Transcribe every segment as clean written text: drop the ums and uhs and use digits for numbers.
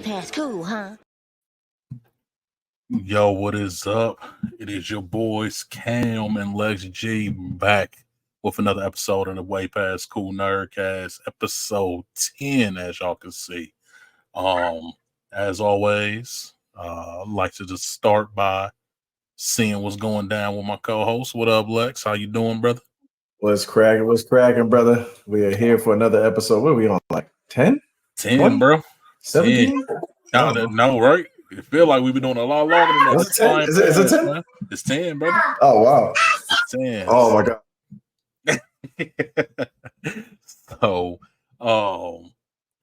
past cool, huh? Yo, what is up? It is your boys Cam and Lex G back with another episode of the Way Past Cool Nerdcast, episode 10, as y'all can see. As always, I'd like to just start by seeing what's going down with my co-host. What up, Lex? How you doing, brother? What's cracking, brother? We are here for another episode. What are we on, like 10? 10, 20? bro. 17? No, right? It feel like we've been doing a lot longer than that. Is it 10? Is it 10? Man. It's 10, brother. Oh, wow. It's 10. Oh, my God. So,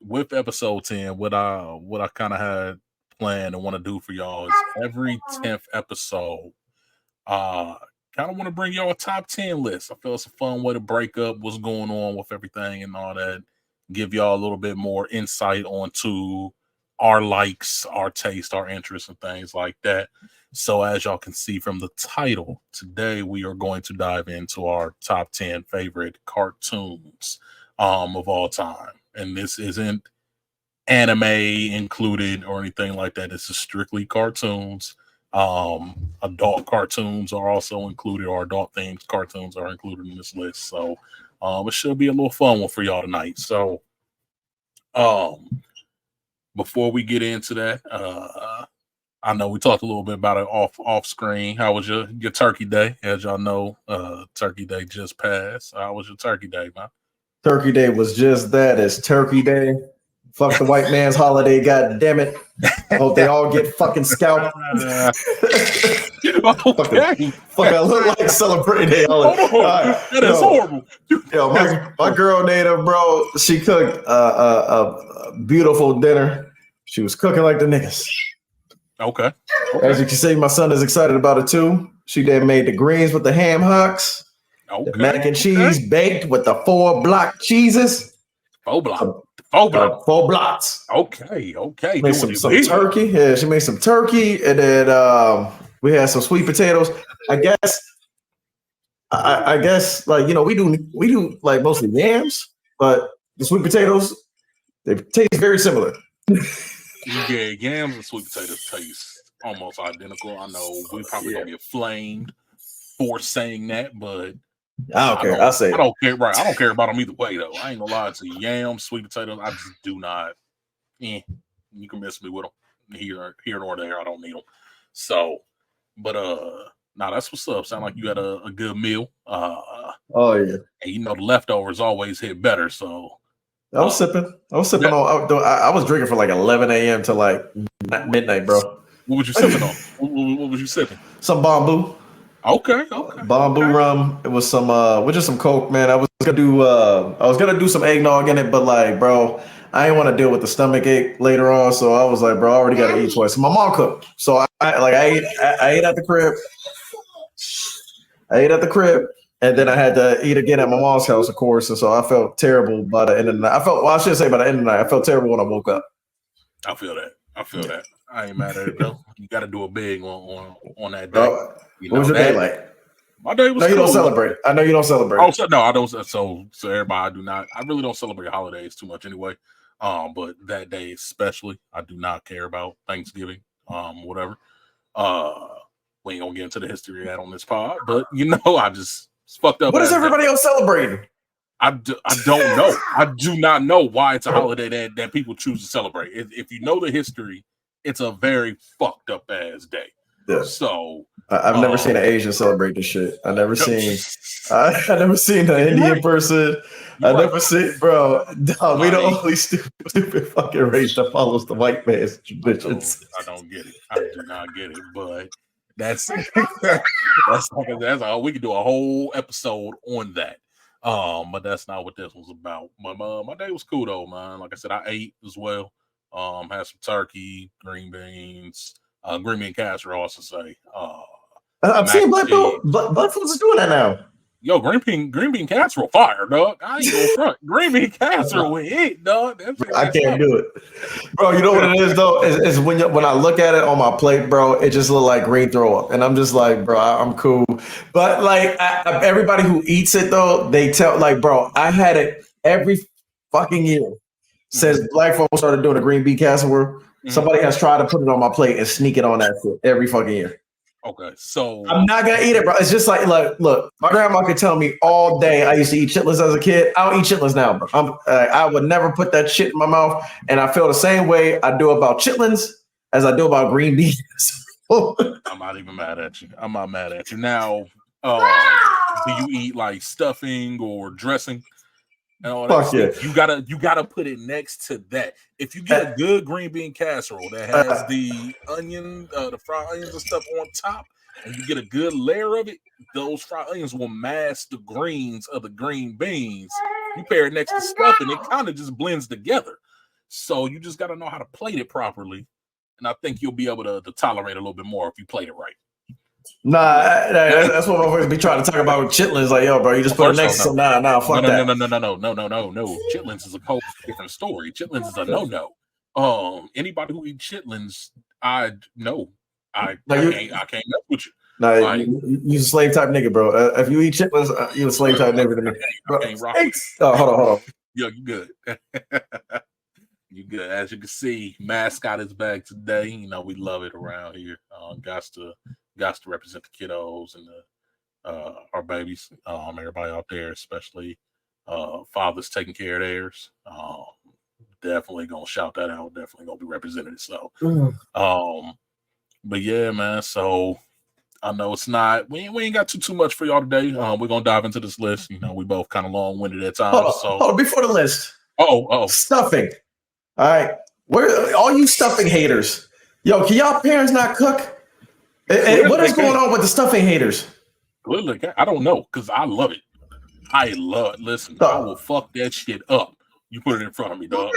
with episode 10, what I kind of had planned and want to do for y'all is every 10th episode, kind of want to bring y'all a top 10 list. I feel it's a fun way to break up what's going on with everything and all that. Give y'all a little bit more insight onto our likes, our taste, our interests, and things like that. So as y'all can see from the title, today we are going to dive into our top 10 favorite cartoons of all time. And this isn't anime included or anything like that. This is strictly cartoons. Adult cartoons are also included, or adult themed cartoons are included in this list. So it should be a little fun one for y'all tonight. So before we get into that, I know we talked a little bit about it off screen. How was your turkey day? As y'all know, turkey day just passed. How was your turkey day, man? Turkey Day was just that. It's Turkey Day. Fuck the white man's holiday, god damn it. Hope they all get fucking scalped. Okay. Fuck, I look like celebrating their holiday. That is horrible. Yo, my girl Nada, bro, she cooked a beautiful dinner. She was cooking like the niggas. Okay. As you can see, my son is excited about it too. She then made the greens with the ham hocks. Okay. The mac and cheese baked with the 4 block cheeses. 4 block. 4 blocks. Okay. Made some turkey. Yeah, she made some turkey, and then we had some sweet potatoes. I guess, like, you know, we do like mostly yams, but the sweet potatoes, they taste very similar. Yeah, yams and sweet potatoes taste almost identical. I know we probably gonna get flamed for saying that, but I don't care. I'll say I don't care. Right, I don't care about them either way, though. I ain't gonna lie to you. Yams, sweet potatoes, I just do not. You can mess me with them here nor there. I don't need them. So, but nah, that's what's up. Sound like you had a good meal. Oh yeah. And you know the leftovers always hit better. So I was sipping. I was drinking from like 11 a.m. to like midnight, bro. What was you sipping on? What was you sipping? Some bamboo. Okay. Bamboo rum. It was some with just some Coke, man. I was gonna do some eggnog in it, but like, bro, I didn't want to deal with the stomach ache later on. So I was like, bro, I already gotta eat twice. So my mom cooked. So I ate at the crib. And then I had to eat again at my mom's house, of course. And so I felt terrible by the end of the night. I shouldn't say by the end of the night. I felt terrible when I woke up. I feel that. I ain't mad at it though. You got to do a big on that day. What was your day like? My day was. No, you don't celebrate. I know you don't celebrate. Oh, no, I don't. So everybody, I do not. I really don't celebrate holidays too much anyway. But that day especially, I do not care about Thanksgiving. Whatever. We ain't gonna get into the history of that on this pod, but you know, I just fucked up. What is everybody else celebrating? I don't know. I do not know why it's a holiday that people choose to celebrate. If you know the history, it's a very fucked up ass day. Yeah. So I've never seen an Asian celebrate this shit. I never seen an Indian person. Never seen, bro. No, we the only stupid fucking race that follows the white man's traditions. I don't get it. I do not get it. But that's all. We could do a whole episode on that. But that's not what this was about. My day was cool though, man. Like I said, I ate as well. Had some turkey, green bean casserole, I should say. I'm seeing black folks is doing that now. Yo, green bean casserole fire, dog. I ain't going front. Green bean casserole with it, dog. I can't do it, bro. You know what it is though? Is when I look at it on my plate, bro, it just look like green throw up, and I'm just like, bro, I'm cool. But like everybody who eats it though, they tell like, bro, I had it every fucking year since black folks started doing the green bean casserole. Somebody has tried to put it on my plate and sneak it on that shit every fucking year. Okay, so I'm not gonna eat it, bro. It's just like, look, my grandma could tell me all day I used to eat chitlins as a kid. I don't eat chitlins now, bro. I would never put that shit in my mouth, and I feel the same way I do about chitlins as I do about green beans. I'm not even mad at you. I'm not mad at you. Now, do you eat like stuffing or dressing and all that? Fuck yeah. You gotta put it next to that. If you get a good green bean casserole that has the onion, the fried onions and stuff on top, and you get a good layer of it, those fried onions will mask the greens of the green beans. You pair it next to stuffing, it kind of just blends together. So you just gotta know how to plate it properly. And I think you'll be able to tolerate a little bit more if you played it right. Nah, that's what my always be trying to talk about with chitlins. Like, yo, bro, you just put it next to nah, fuck that. No. Chitlins is a whole different story. Chitlins is a no. Anybody who eats chitlins, I can't mess with you. Nah, you a slave type nigga, bro. If you eat chitlins, you a slave type nigga to me. Bro, hold on. Yo, you good. You good. As you can see, mascot is back today. You know, we love it around here. Got to represent the kiddos and our babies. Everybody out there, especially fathers taking care of theirs. Definitely gonna shout that out. Definitely gonna be represented. So, but yeah, man. So I know it's not. We ain't got too much for y'all today. We're gonna dive into this list. You know, we both kind of long-winded at times. Hold on, before the list. Oh, stuffing. All right, where all you stuffing haters? Yo, can y'all parents not cook? And what is going on with the stuffing haters? Clearly, I don't know because I love it. Listen, I will fuck that shit up. You put it in front of me, dog.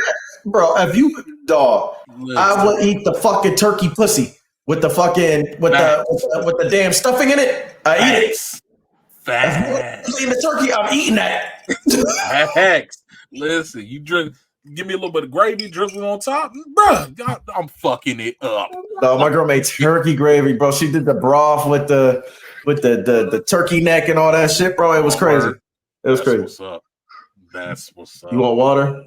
Bro, if you listen. I will eat the fucking turkey pussy with the fucking with the damn stuffing in it. I eat it. Facts. In the turkey, I'm eating that. Facts. Listen, you drink. Give me a little bit of gravy drizzling on top, bro. God, I'm fucking it up. No, my girl made turkey gravy, bro. She did the broth with the turkey neck and all that shit, bro. It was crazy. It was crazy. What's up? That's what's up. You want water?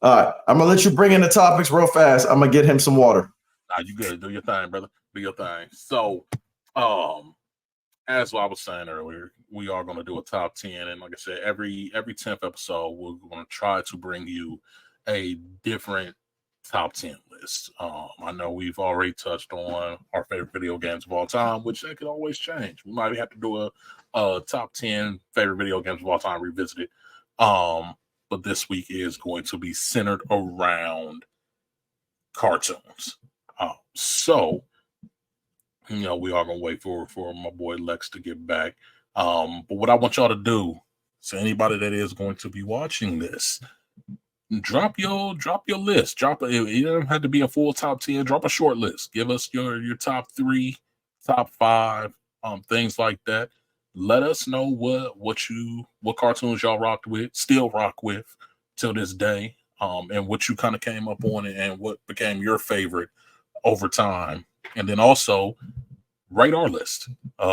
All right, I'm gonna let you bring in the topics real fast. I'm gonna get him some water. Nah, you good? Do your thing, brother. Do your thing. So, as I was saying earlier, we are going to do a top 10, and like I said, every 10th episode, we're going to try to bring you a different top 10 list. I know we've already touched on our favorite video games of all time, which that could always change. We might have to do a top 10 favorite video games of all time revisited. But this week is going to be centered around cartoons. So, you know, we are going to wait for my boy Lex to get back. But what I want y'all to do, so anybody that is going to be watching this, drop your list. It doesn't have to be a full top 10. Drop a short list. Give us your top 3, top 5, things like that. Let us know what cartoons y'all still rock with till this day, and what you kind of came up on and what became your favorite over time. And then also rate our list.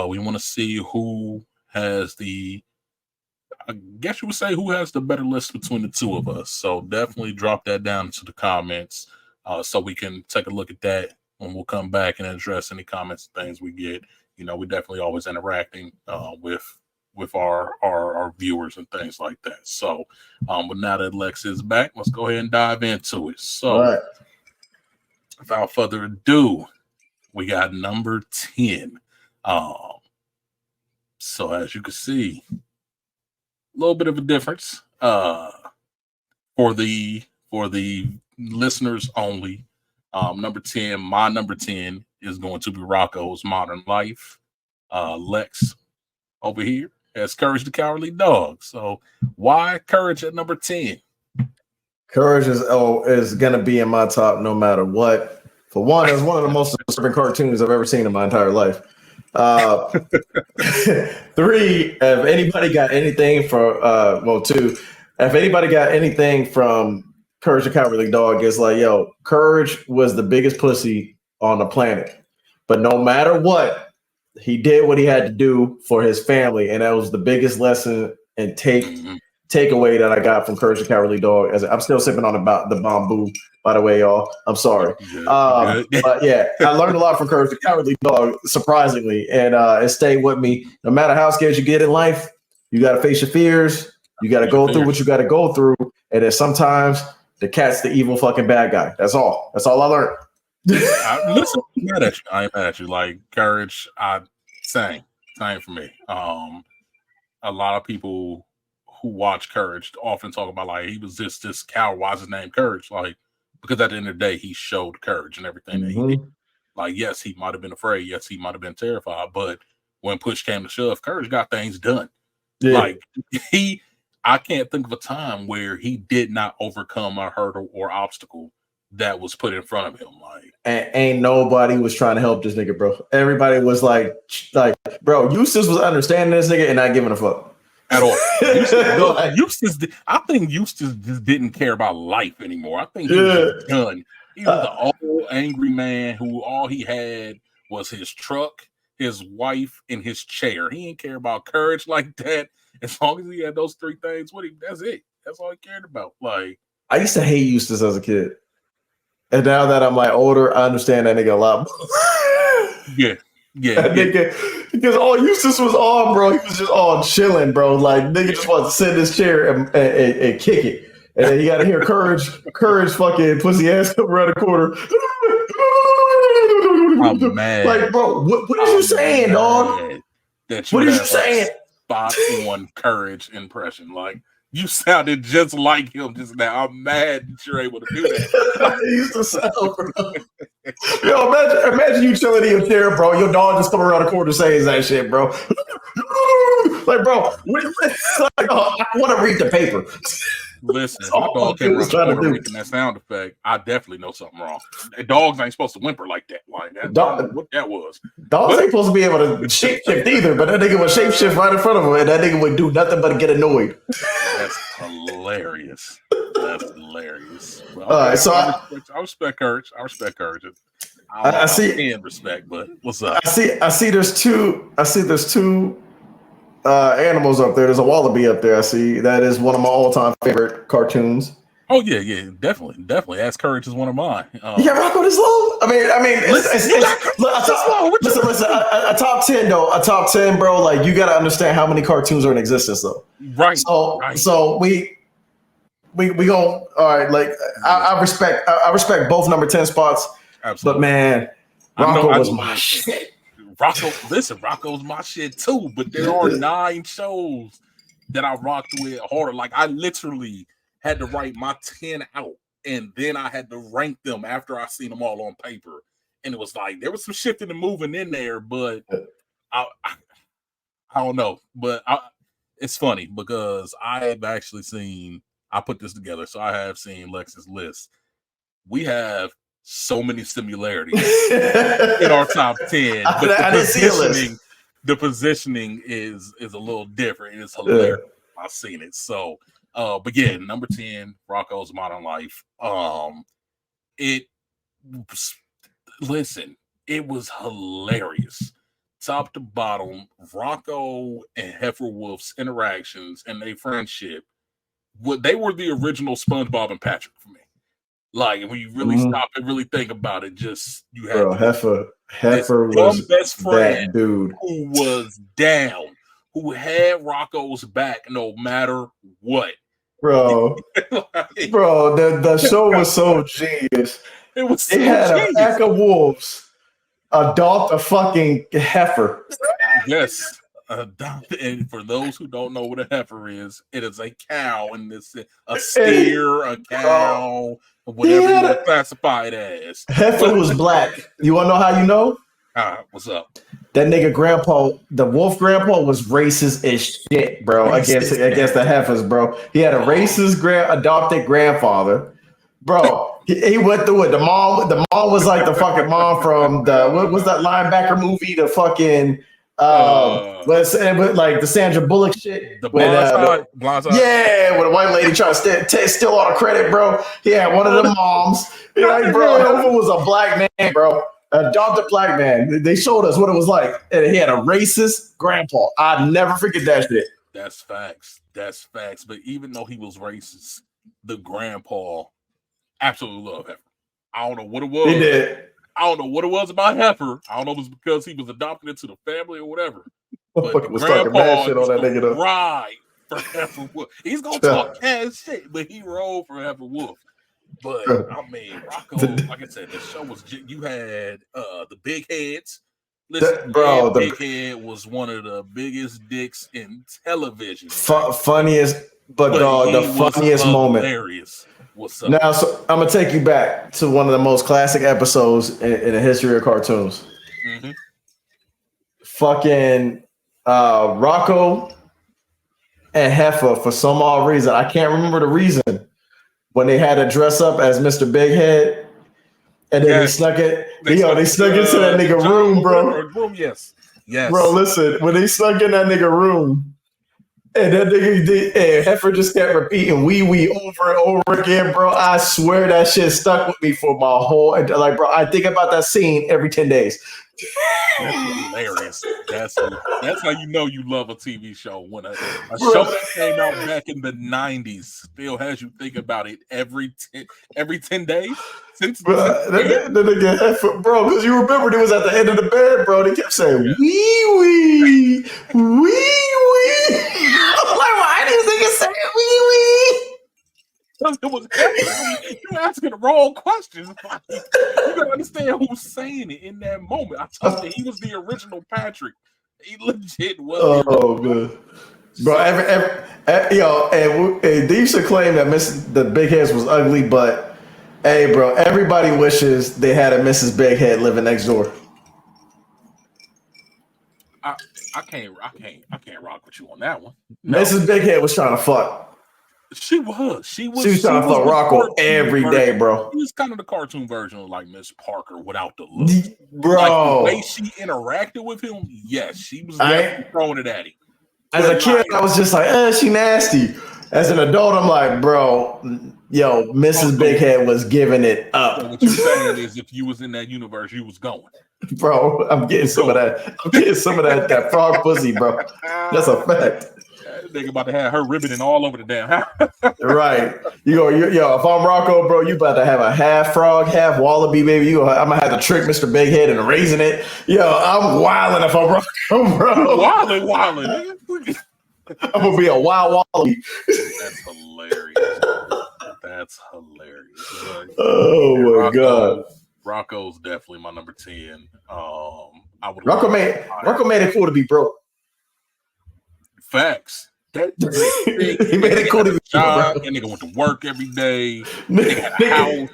We want to see who has I guess you would say who has the better list between the two of us. So definitely drop that down into the comments so we can take a look at that when we'll come back and address any comments and things we get. You know, we definitely always interacting with our viewers and things like that. So, but now that Lex is back, let's go ahead and dive into it. So, without further ado, we got number 10. So as you can see, a little bit of a difference for the listeners only. Number 10, my number 10 is going to be Rocko's Modern Life. Lex over here has Courage the Cowardly Dog. So why Courage at number 10? Courage is gonna be in my top no matter what. For one, it's one of the most disturbing cartoons I've ever seen in my entire life. 3, if anybody got anything from 2, if anybody got anything from Courage the Cowardly Dog, it's like, yo, Courage was the biggest pussy on the planet. But no matter what, he did what he had to do for his family, and that was the biggest lesson and take takeaway that I got from Courage the Cowardly Dog. As I'm still sipping on the bamboo, by the way, y'all. I'm sorry. Good. But yeah, I learned a lot from Courage the Cowardly Dog, surprisingly, and it stayed with me. No matter how scared you get in life, you got to face your fears. You got to go through what you got to go through, and then sometimes the cat's the evil fucking bad guy. That's all. That's all I learned. Listen, I'm mad at you. I ain't mad at you. Like Courage, same for me. A lot of people who watch Courage often talk about like he was just this coward. Why's his name Courage? Like because at the end of the day, he showed courage and everything that he did. Like yes, he might have been afraid. Yes, he might have been terrified. But when push came to shove, Courage got things done. Yeah. Like I can't think of a time where he did not overcome a hurdle or obstacle that was put in front of him. Like, and ain't nobody was trying to help this nigga, bro. Everybody was like, bro, Eustace was understanding this nigga and not giving a fuck at all. Eustace, I think Eustace just didn't care about life anymore. I think he was done. He was the old angry man who all he had was his truck, his wife, and his chair. He didn't care about courage like that. As long as he had those three things with him, that's it. That's all he cared about. Like I used to hate Eustace as a kid. And now that I'm like older, I understand that nigga a lot more. Yeah. Nigga, because all Eustace was on, bro. He was just all chilling, bro. Like nigga just wants to sit in his chair and kick it. And then you gotta hear courage fucking pussy ass come around the corner. I'm mad. Like, bro, what are you saying, dog? What are you saying? Spot on Courage impression. Like you sounded just like him just now. I'm mad that you're able to do that. He used to sound, bro. Yo, imagine you chilling in your chair, bro. Your dog just come around the corner saying that shit, bro. Like, bro, I want to read the paper. Listen, my dog came around the corner making that sound effect. I definitely know something wrong. Dogs ain't supposed to whimper like that. Like that's what that was. Dogs ain't supposed to be able to shapeshift either, but that nigga would shapeshift right in front of him, and that nigga would do nothing but get annoyed. That's hilarious. That's hilarious. Well, all right, so I respect courage. I see in respect, but what's up? I see. There's two animals up there. There's a wallaby up there. I see. That is one of my all-time favorite cartoons. Oh yeah, definitely. As Courage is one of mine. Yeah, Rocco this low. I mean, listen. A top 10 though. A top 10, bro. Like you got to understand how many cartoons are in existence though. Right. So we go. All right. Like I respect both number 10 spots. Absolutely. But man, Rocco was my shit. Rocco's my shit too. But there are 9 shows that I rocked with harder. Like I literally had to write my 10 out, and then I had to rank them after I seen them all on paper. And it was like there was some shifting and moving in there, but I don't know. But it's funny because I have actually seen. I put this together, so I have seen Lex's list. We have so many similarities in our top 10, but the positioning is a little different. It's hilarious. I've seen it. So, but yeah, number 10, Rocco's Modern Life. It was hilarious, top to bottom. Rocco and Heiferwolf's interactions and their friendship. They were the original SpongeBob and Patrick for me. Like when you really stop and really think about it, just you had Heifer was best friend that dude who was down, who had Rocco's back no matter what. Bro, the show was so genius. They had a pack of wolves adopt a fucking heifer. Yes. And for those who don't know what a heifer is, it is a cow, and this a steer, a cow, whatever you want to classify it as. Heifer was black. You want to know how you know? What's up? That nigga grandpa, the wolf grandpa, was racist as shit, bro. Against the heifers, bro. He had a racist adopted grandfather, bro. He went through it. The mom was like the fucking mom from what was that linebacker movie? The fucking. Let's say like the Sandra Bullock shit. The Blindside. Yeah, when a white lady tried to steal all the credit, bro. He had one of the moms. Like, bro, Hoover was a black man, bro. Adopted black man. They showed us what it was like. And he had a racist grandpa. I'd never forget that shit. That's facts. That's facts. But even though he was racist, the grandpa absolutely loved Heifer. I don't know what it was. He did. I don't know what it was about Heifer. I don't know if it was because he was adopted into the family or whatever. But the Was talking mad shit on that nigga though. Ride for Heifer Wolf. He's gonna talk cash shit, but he rolled for Heifer Wolf. But I mean, Rocco, like I said, the show was you had the big heads. Listen, bro, Big Head was one of the biggest dicks in television. Funniest, but dog, the funniest moment. Hilarious. What's up? Now, so I'm gonna take you back to one of the most classic episodes in the history of cartoons. Mm-hmm. Fucking Rocco and Heifer, for some odd reason, I can't remember the reason, when they had to dress up as Mr. Big Head, and then they snuck it. They snuck into that nigga room, bro. Yes. Bro, listen, when they snuck in that nigga room, and that nigga and Heifer just kept repeating wee over and over again, bro. I swear that shit stuck with me for my whole, like, bro, I think about that scene every 10 days. That's hilarious. That's how you know you love a TV show. When a show that came out back in the 90s still has you think about it every 10 days. Since the nigga Heifer, bro, because you remember it was at the end of the bed, bro. They kept saying wee. I'm like, why these niggas saying wee? It was you asking the wrong questions. Like, you gotta understand who's saying it in that moment. I told you he was the original Patrick. He legit was. Oh man, bro. And they used to claim that the Big Heads was ugly, but hey, bro, everybody wishes they had a Mrs. Big Head living next door. I can't rock with you on that one. No. Mrs. Big Head was trying to fuck. She was trying to fuck Rocco every day, bro. She was kind of the cartoon version of like Miss Parker without the look. Bro. Like the way she interacted with him, yes, she was definitely throwing it at him. As a kid, I was just like, she nasty. As an adult, I'm like, bro, yo, Mrs. Big Head was giving it up. So what you're saying is if you was in that universe, you was going. Bro, I'm getting some of that. I'm getting some of that frog pussy, bro. That's a fact. Nigga about to have her ribboning all over the damn house. Right. Yo, if I'm Rocco, bro, you about to have a half frog, half wallaby, baby. I'm going to have to trick Mr. Big Head into raising it. Yo, I'm wilding if I'm Rocco, bro. Wilding. I'm going to be a wild wallaby. That's hilarious. But, oh, my God. Rocco's definitely my number 10. Rocco made it cool to be broke. Facts. He made it cool to be job. And nigga went to work every day. Nigga had a house.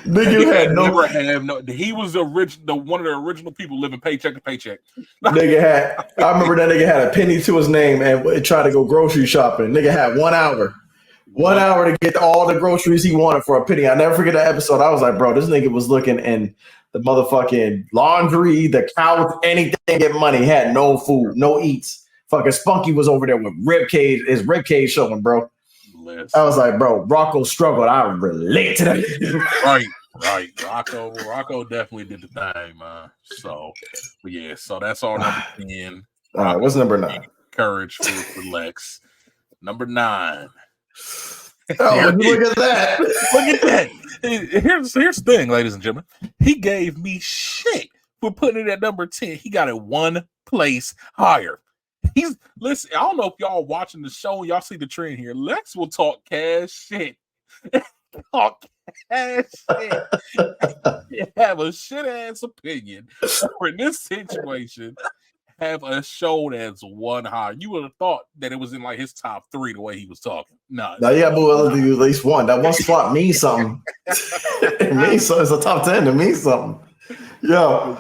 Nigga had he was one of the original people living paycheck to paycheck. I remember that nigga had a penny to his name and tried to go grocery shopping. Nigga had 1 hour. 1 hour to get all the groceries he wanted for a penny. I never forget that episode. I was like, bro, this nigga was looking in the motherfucking laundry, the couch, anything, get money. He had no food, no eats. Fucking Spunky was over there with his rib cage showing, bro. I was like, bro, Rocco struggled. I relate to that. Right. Rocco definitely did the thing, man. So, but yeah, so that's our number 10. All right, what's number 9? Courage for Lex. Number 9. Oh, look at that. Look at that. Here's the thing, ladies and gentlemen. He gave me shit for putting it at number 10. He got it one place higher. Listen, I don't know if y'all watching the show, y'all see the trend here. Lex will talk cash shit. Talk cash shit. Have a shit ass opinion. Or in this situation, have a show that's one high. You would have thought that it was in like his top 3 the way he was talking. No. Now you got to move at least one. That one spot means something. It means something. It's a top 10. It means something. Yo.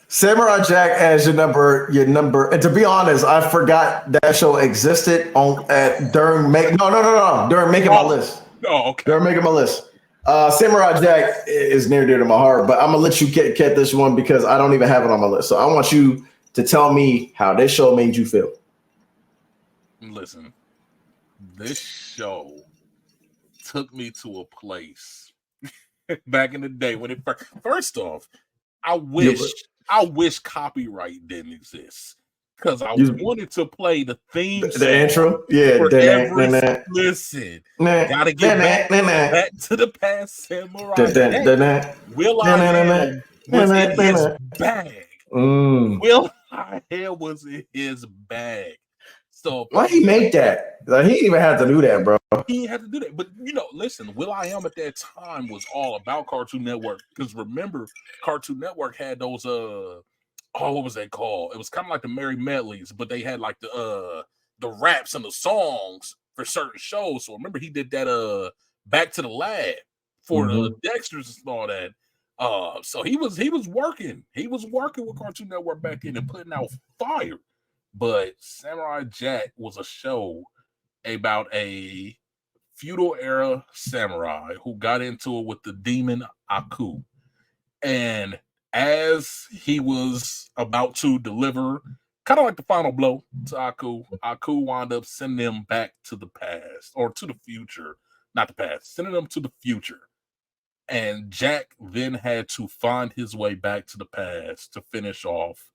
Samurai Jack as your number, and to be honest, I forgot that show existed during making my list. Oh, okay. During making my list. Samurai Jack is near dear to my heart, but I'm gonna let you get this one because I don't even have it on my list. So I want you to tell me how this show made you feel. Listen, this show took me to a place back in the day when it first off, I wish copyright didn't exist. because I You- wanted to play the theme The song intro, yeah. for every. Nah, Listen, nah, gotta nah, get nah, nah, nah. back to the past, Samurai Nah, Jack. nah, nah. Will Nah, I nah, nah, nah. Am Nah, was nah, in nah, his nah. bag. Mm. Will I Am was in his bag. So of Why course, he make that? Like, he didn't even have to do that, bro. he didn't have to do that. But listen, Will I Am at that time was all about Cartoon Network. Because remember, Cartoon Network had those what was that called? It was kind of like the Merry Medleys, but they had like the raps and the songs for certain shows. So remember he did that Back to the Lab for the Dexters and all that. So he was working. He was working with Cartoon Network back then and putting out fire. But Samurai Jack was a show about a feudal era samurai who got into it with the demon Aku. And as he was about to deliver kind of like the final blow to Aku wound up sending him back to the past or to the future, not the past, sending him to the future. And Jack then had to find his way back to the past to finish off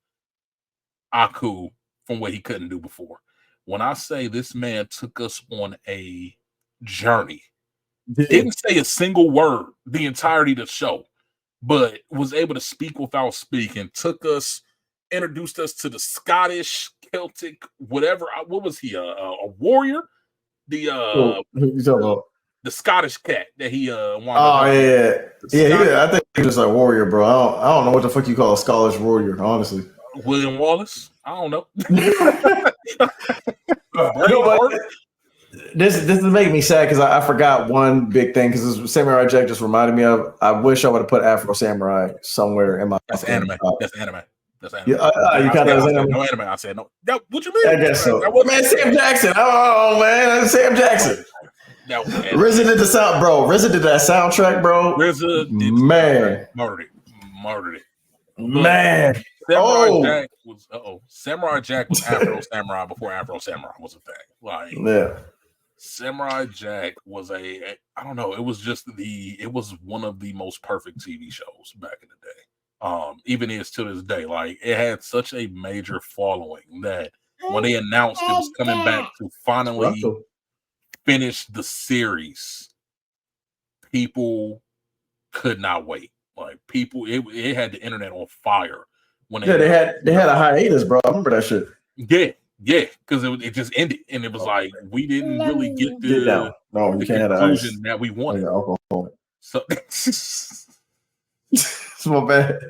Aku from what he couldn't do before. When I say this man took us on a journey, didn't say a single word the entirety of the show, but was able to speak without speaking, introduced us to the Scottish, Celtic, whatever. What was he? A warrior? You talking about? The Scottish cat that he wound Oh up. yeah. I think he's just a warrior, bro. I don't know what the fuck you call a Scottish warrior, honestly. William Wallace. I don't know. This is making me sad because I forgot one big thing because Samurai Jack just reminded me of. I wish I would have put Afro Samurai somewhere in my. That's anime. That's anime. That's anime. Yeah, you kind of no anime. I said no. What you mean? I guess so. Man, Sam Jackson. Oh man, Sam Jackson. That was RZA did the sound, bro. RZA did that soundtrack, bro. RZA did man, murdered it. Man, Samurai Jack was Afro Samurai before Afro Samurai was a thing. Like, yeah. Samurai Jack was I don't know. It was one of the most perfect TV shows back in the day. Even is to this day. Like, it had such a major following that when they announced it was coming back to finally finish the series, people could not wait. Like, people, it had the internet on fire when they had a hiatus, bro. I remember that shit. Yeah, because it just ended, and it was like we didn't really get the conclusion that we wanted. So it's my bad.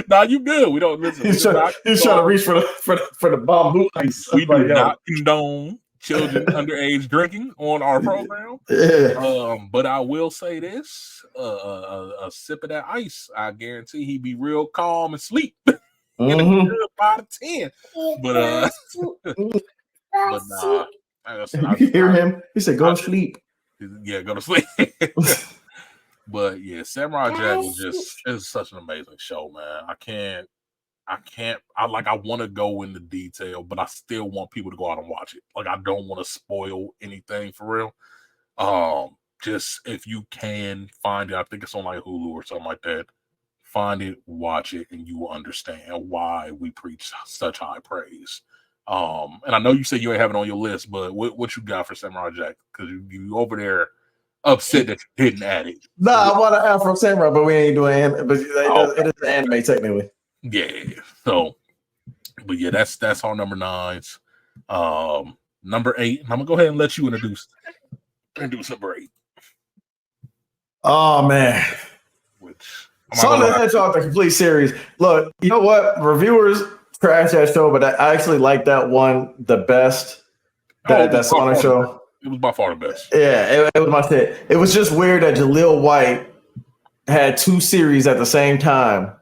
Nah, you good. We don't listen. He's trying to reach for the bamboo ice. We do not condone children underage drinking on our program. Yeah. But I will say this: a sip of that ice, I guarantee he'd be real calm and sleep. Get a good 5 to 10. But nah. You can hear him. He said, "Go to sleep." Yeah, go to sleep. But yeah, Samurai Jack is such an amazing show, man. I want to go into detail, but I still want people to go out and watch it. Like, I don't want to spoil anything for real. Just if you can find it, I think it's on like Hulu or something like that. Find it, watch it, and you will understand why we preach such high praise. And I know you said you ain't have it on your list, but what you got for Samurai Jack? Because you over there upset that you didn't add it. Nah, I want an Afro Samurai, but we ain't doing anime. But it is an anime technically. Yeah. So, but yeah, that's our number 9s. Number 8. I'm gonna go ahead and let you introduce number 8. Oh man. Sonic the Hedgehog, the complete series. Look, you know what? Reviewers trash that show, but I actually like that one the best. That Sonic show. It was by far the best. Yeah, it was my shit. It was just weird that Jaleel White had 2 series at the same time,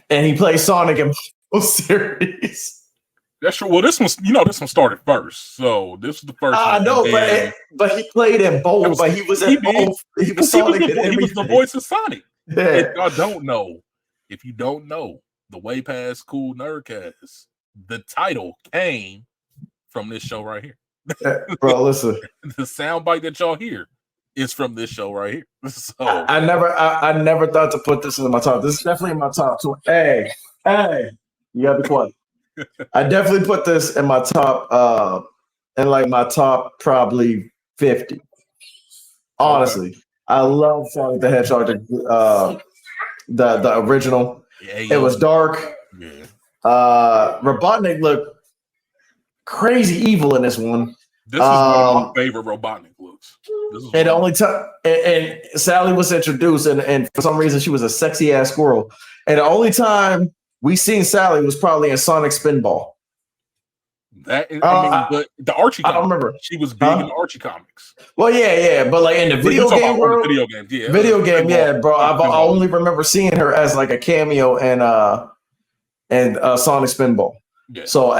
and he played Sonic in both series. That's true. Well, this one started first, so this was the first. I know, but he played in both. But he was in both. He was Sonic. He was the voice of Sonic. Yeah. If you don't know, the Way Past Cool Nerdcast, the title came from this show right here. Bro, listen. The soundbite that y'all hear is from this show right here. So I never thought to put this in my top. This is definitely in my top 2. Hey, you gotta be quiet. I definitely put this in my top, probably 50. Honestly, Okay. I love Sonic the Hedgehog, the original. Yeah, It was dark. yeah. Robotnik looked crazy evil in this one. This is one of my favorite Robotnik looks. This is And the only time, and Sally was introduced, and for some reason she was a sexy ass squirrel. And the only time we seen Sally was probably in Sonic Spinball. But the Archie I comics, don't remember. she was big in the Archie comics. Well, yeah, but like in the video game world, video games, yeah, yeah, bro. I only remember seeing her as like a cameo and Sonic Spinball. Yeah. So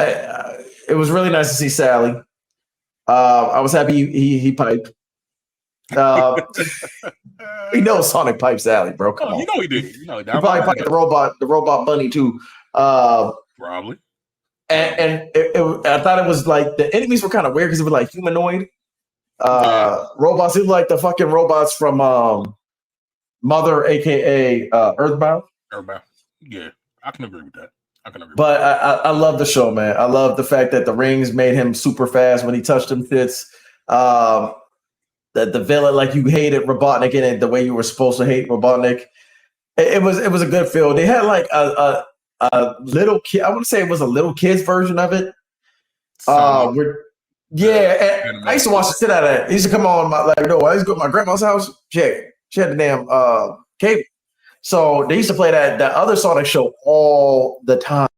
it was really nice to see Sally. I was happy he piped. We know Sonic piped Sally, bro. Come on. You know he did. You know, he probably piped the robot bunny too. Probably. And I thought it was like the enemies were kind of weird because it was like humanoid robots. It was like the fucking robots from Mother, aka Earthbound. Yeah, I can agree with that. But I love the show, man. I love the fact that the rings made him super fast when he touched them fits. That the villain, like you hated Robotnik in it the way you were supposed to hate Robotnik. It was a good feel. They had like a little kid. I want to say it was a little kid's version of it. I used to watch the shit out of it. It used to come on I used to go to my grandma's house. She had the damn cable. So they used to play that other Sonic show all the time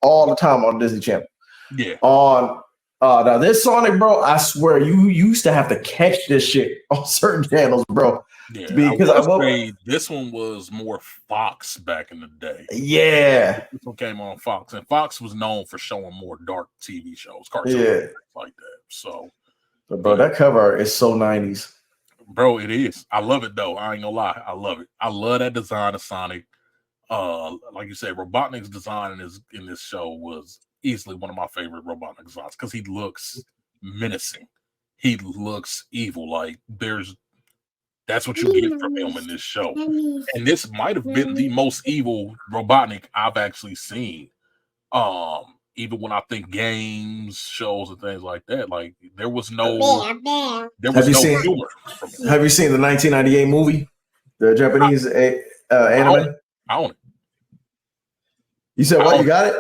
on Disney Channel. Yeah. Now this Sonic, bro, I swear you used to have to catch this shit on certain channels, bro. Yeah, because I will say this one was more Fox back in the day. Yeah, this one came on Fox, and Fox was known for showing more dark TV shows, cartoons, like that. So, bro, that cover art is so 90s. Bro, it is. I love it though. I ain't gonna lie, I love it. I love that design of Sonic. Like you said, Robotnik's design in this show was easily one of my favorite Robotnik designs because he looks menacing. He looks evil. Like that's what you get from him in this show. And this might have been the most evil Robotnik I've actually seen. Even when I think games, shows, and things like that, like there was no humor from him. Have you seen the 1998 movie, the Japanese anime? I own it. You said what? You got it?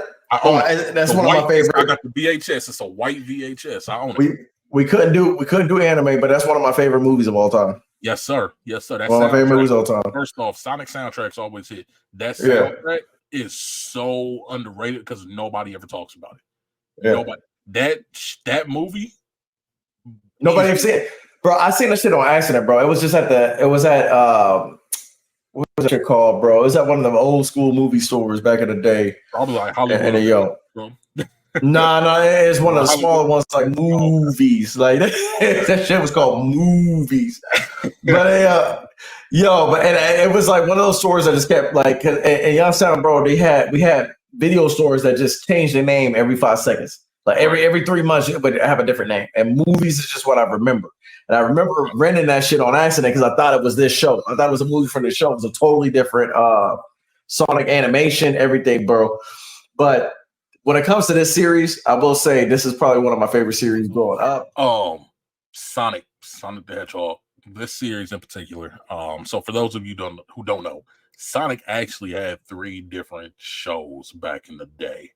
That's one of my favorites. I got the VHS. It's a white VHS. I own it. We couldn't do anime, but that's one of my favorite movies of all time. Yes, sir. That's one of my favorite movies of all time. First off, Sonic soundtracks always hit. That soundtrack is so underrated because nobody ever talks about it. Yeah. Nobody. That movie. Nobody ever seen it, bro. I seen that shit on accident, bro. It was at what was it called, bro? It was at one of them old school movie stores back in the day. Probably like Hollywood. No, it's one of the smaller ones, like movies. Like that shit was called movies. But it was like one of those stores that just kept like, and Youngstown, bro. We had video stores that just changed their name every 5 seconds. Like every 3 months, it would have a different name. And movies is just what I remember. And I remember renting that shit on accident because I thought it was this show. I thought it was a movie from this show. It was a totally different Sonic animation, everything, bro. But when it comes to this series, I will say this is probably one of my favorite series growing up. Sonic the Hedgehog. This series in particular. So for those of you who don't know, Sonic actually had 3 different shows back in the day.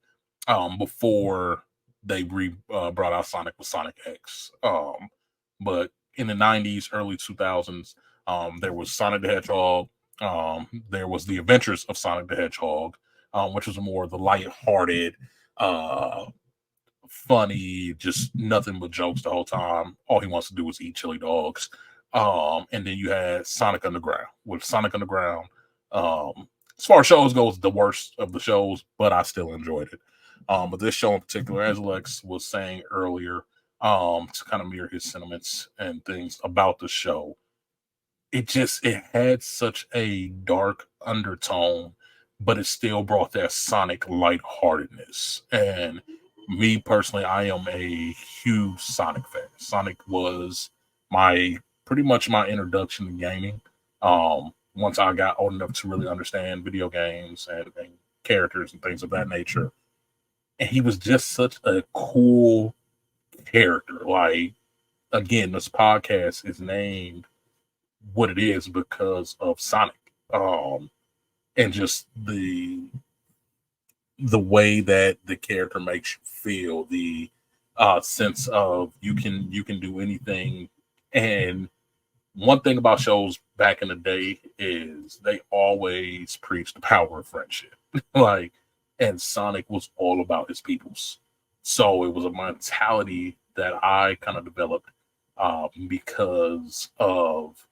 Before they brought out Sonic with Sonic X. But in the 90s, early 2000s, there was Sonic the Hedgehog. There was The Adventures of Sonic the Hedgehog, which was more the lighthearted, funny, just nothing but jokes the whole time. All he wants to do is eat chili dogs. And then you had Sonic Underground. With Sonic Underground, as far as shows goes, the worst of the shows, but I still enjoyed it. But this show in particular, as Lex was saying earlier, to kind of mirror his sentiments and things about the show, it had such a dark undertone, but it still brought that Sonic lightheartedness. And me personally, I am a huge Sonic fan. Sonic was pretty much my introduction to gaming. Once I got old enough to really understand video games and characters and things of that nature. and he was just such a cool character. Like, again, this podcast is named what it is because of Sonic, and just the way that the character makes you feel, the sense of you can do anything. And one thing about shows back in the day is they always preach the power of friendship. Like, and Sonic was all about his peoples. So it was a mentality that I kind of developed because of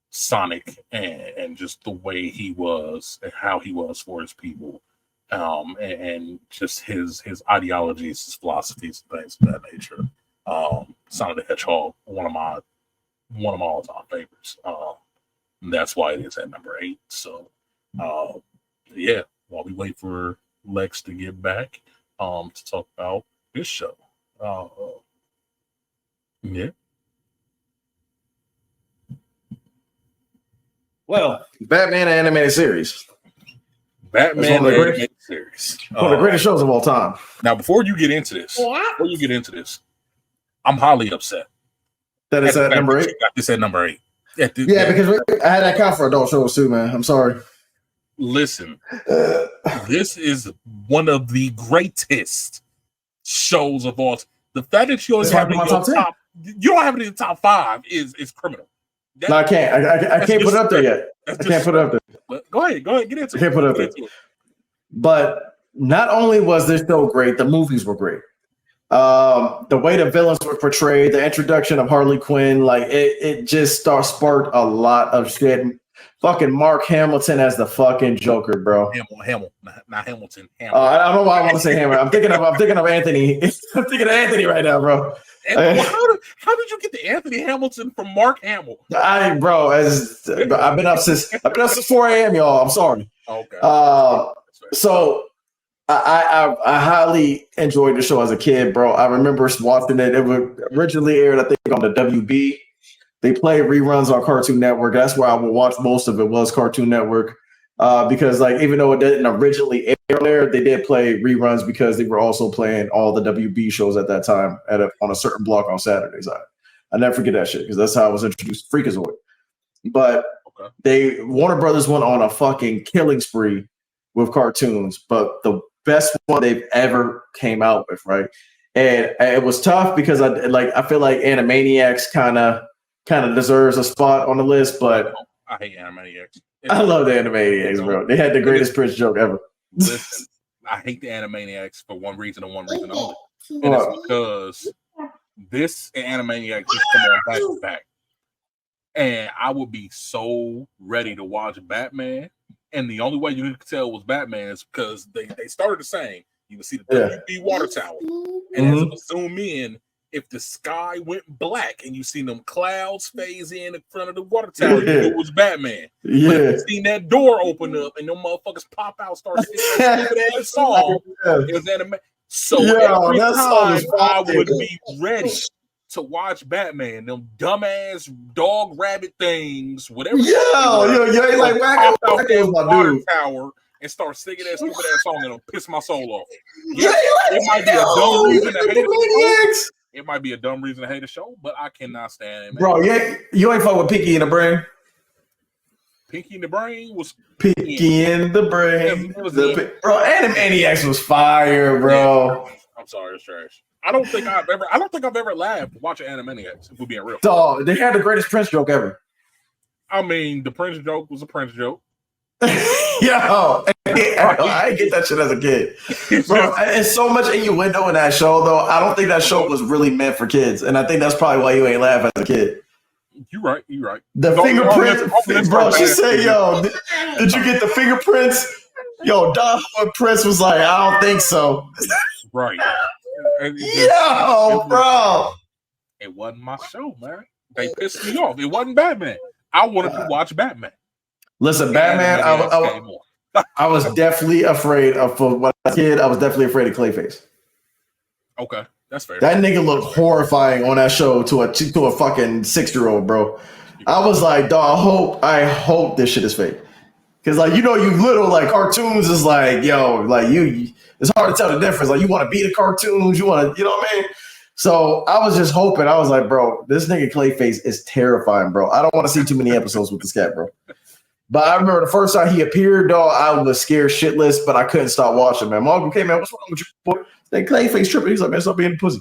Sonic and just the way he was and how he was for his people, and just his ideologies, his philosophies, and things of that nature. Sonic the Hedgehog, one of my all-time favorites. That's why it is at number 8. So, yeah, while we wait for Lex to get back, to talk about his show. Yeah. Well, Batman animated series. Batman animated series. One of the greatest shows of all time. Now, before you get into this, I'm highly upset. That is at number 8? Got this at number 8. Because I had that count for adult shows too, man. I'm sorry. Listen, this is one of the greatest shows of all time. The fact that you don't have it in your top, you don't have it in the top 5 is criminal. No, I can't. I can't put it up there yet. I can't put it up there. But go ahead, get into it. I can't put it up there. But not only was this show great, the movies were great. The way the villains were portrayed, the introduction of Harley Quinn, like it just sparked a lot of shit. Fucking Mark Hamilton as the fucking Joker, bro. Not Hamilton. I don't know why I want to say Hammer. I'm thinking of Anthony. I'm thinking of Anthony right now, bro. How did you get the Anthony Hamilton from Mark Hamill? I've been up since 4 a.m. y'all. I'm sorry. Okay. So I highly enjoyed the show as a kid, bro. I remember watching it. It was originally aired, I think, on the WB. They played reruns on Cartoon Network. That's where I would watch most of it, was Cartoon Network. Because like even though it didn't originally air there, they did play reruns because they were also playing all the WB shows at that time on a certain block on Saturdays. I never forget that shit because that's how I was introduced to Freakazoid. But Warner Brothers went on a fucking killing spree with cartoons, but the best one they've ever came out with, right? And it was tough because I feel like Animaniacs kind of deserves a spot on the list, but I hate Animaniacs. I love the Animaniacs, bro. They had the greatest Prince joke ever. Listen, I hate the Animaniacs for one reason and one reason only. And it's because this and Animaniacs just come on back to back. And I would be so ready to watch Batman. And the only way you could tell it was Batman is because they started the same. You would see the WB water tower. And as it would zoom in, if the sky went black and you seen them clouds phase in front of the water tower, you knew it was Batman. Yeah. But if you seen that door open up and them motherfuckers pop out, start singing that stupid ass song, it was anime. So every time I would be ready to watch Batman, them dumbass dog rabbit things, whatever. You ain't like pop out that water tower and start singing that stupid ass song and it'll piss my soul off. It might be a dumb reason to hate it. It might be a dumb reason to hate the show, but I cannot stand it. Bro, you ain't fuck with Pinky in the Brain. Pinky in the Brain was Pinky in the Brain. Bro, Animaniacs was fire, bro. Yeah, I'm sorry, it's trash. I don't think I've ever laughed watching Animaniacs, if we're being real. Dog, they had the greatest Prince joke ever. I mean, the Prince joke was a Prince joke. Yo, I didn't get that shit as a kid. Bro, it's so much innuendo in that show, though. I don't think that show was really meant for kids. And I think that's probably why you ain't laugh as a kid. You're right. The fingerprints, bro, she said, yo, did you get the fingerprints? Yo, Prince was like, I don't think so. Right. Bro. It wasn't my show, man. They pissed me off. It wasn't Batman. I wanted to watch Batman. Listen, Batman, I was definitely afraid of, for when I was a kid, I was definitely afraid of Clayface. Okay, that's fair. That nigga looked horrifying on that show to a fucking 6-year-old, bro. I was like, dog, I hope this shit is fake. Because like you little like cartoons is like like you it's hard to tell the difference. Like you want to be the cartoons, you want to what I mean. So I was just hoping. I was like, bro, this nigga Clayface is terrifying, bro. I don't want to see too many episodes with this cat, bro. But I remember the first time he appeared, dog, I was scared shitless, but I couldn't stop watching, man. My uncle came, man, what's wrong with you, boy? That Clayface tripping. He's like, man, stop being a pussy.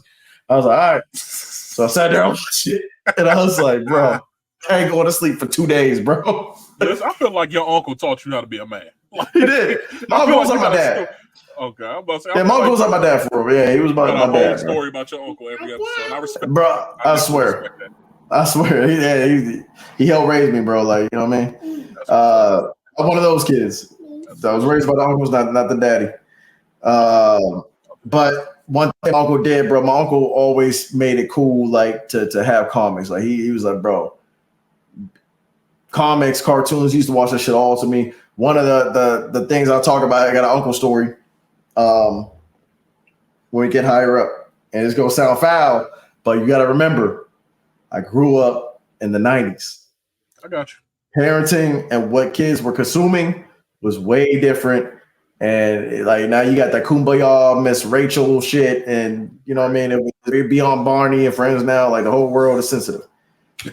I was like, all right. So I sat there and watched it, and I was like, bro, I ain't going to sleep for 2 days, bro. Yes, I feel like your uncle taught you how to be a man. Like, he did. My uncle was like my dad. Okay, I'm about to say. Yeah, my uncle was like my dad for real. Yeah, he was my dad. Story about your uncle every episode. I respect, bro. I swear. I swear. He helped raise me, bro. Like, you know what I mean? I'm one of those kids. I was raised by the uncles, not the daddy. But one thing my uncle did, bro, my uncle always made it cool, like to have comics. Like he was like, bro, comics, cartoons, he used to watch that shit all to me. One of the things I'll talk about, I got an uncle story. When we get higher up, and it's gonna sound foul, but you got to remember, I grew up in the 90s. I got you. Parenting and what kids were consuming was way different. And like now you got that Kumbaya, Miss Rachel shit, and you know what I mean? It be on Barney and Friends now, like the whole world is sensitive.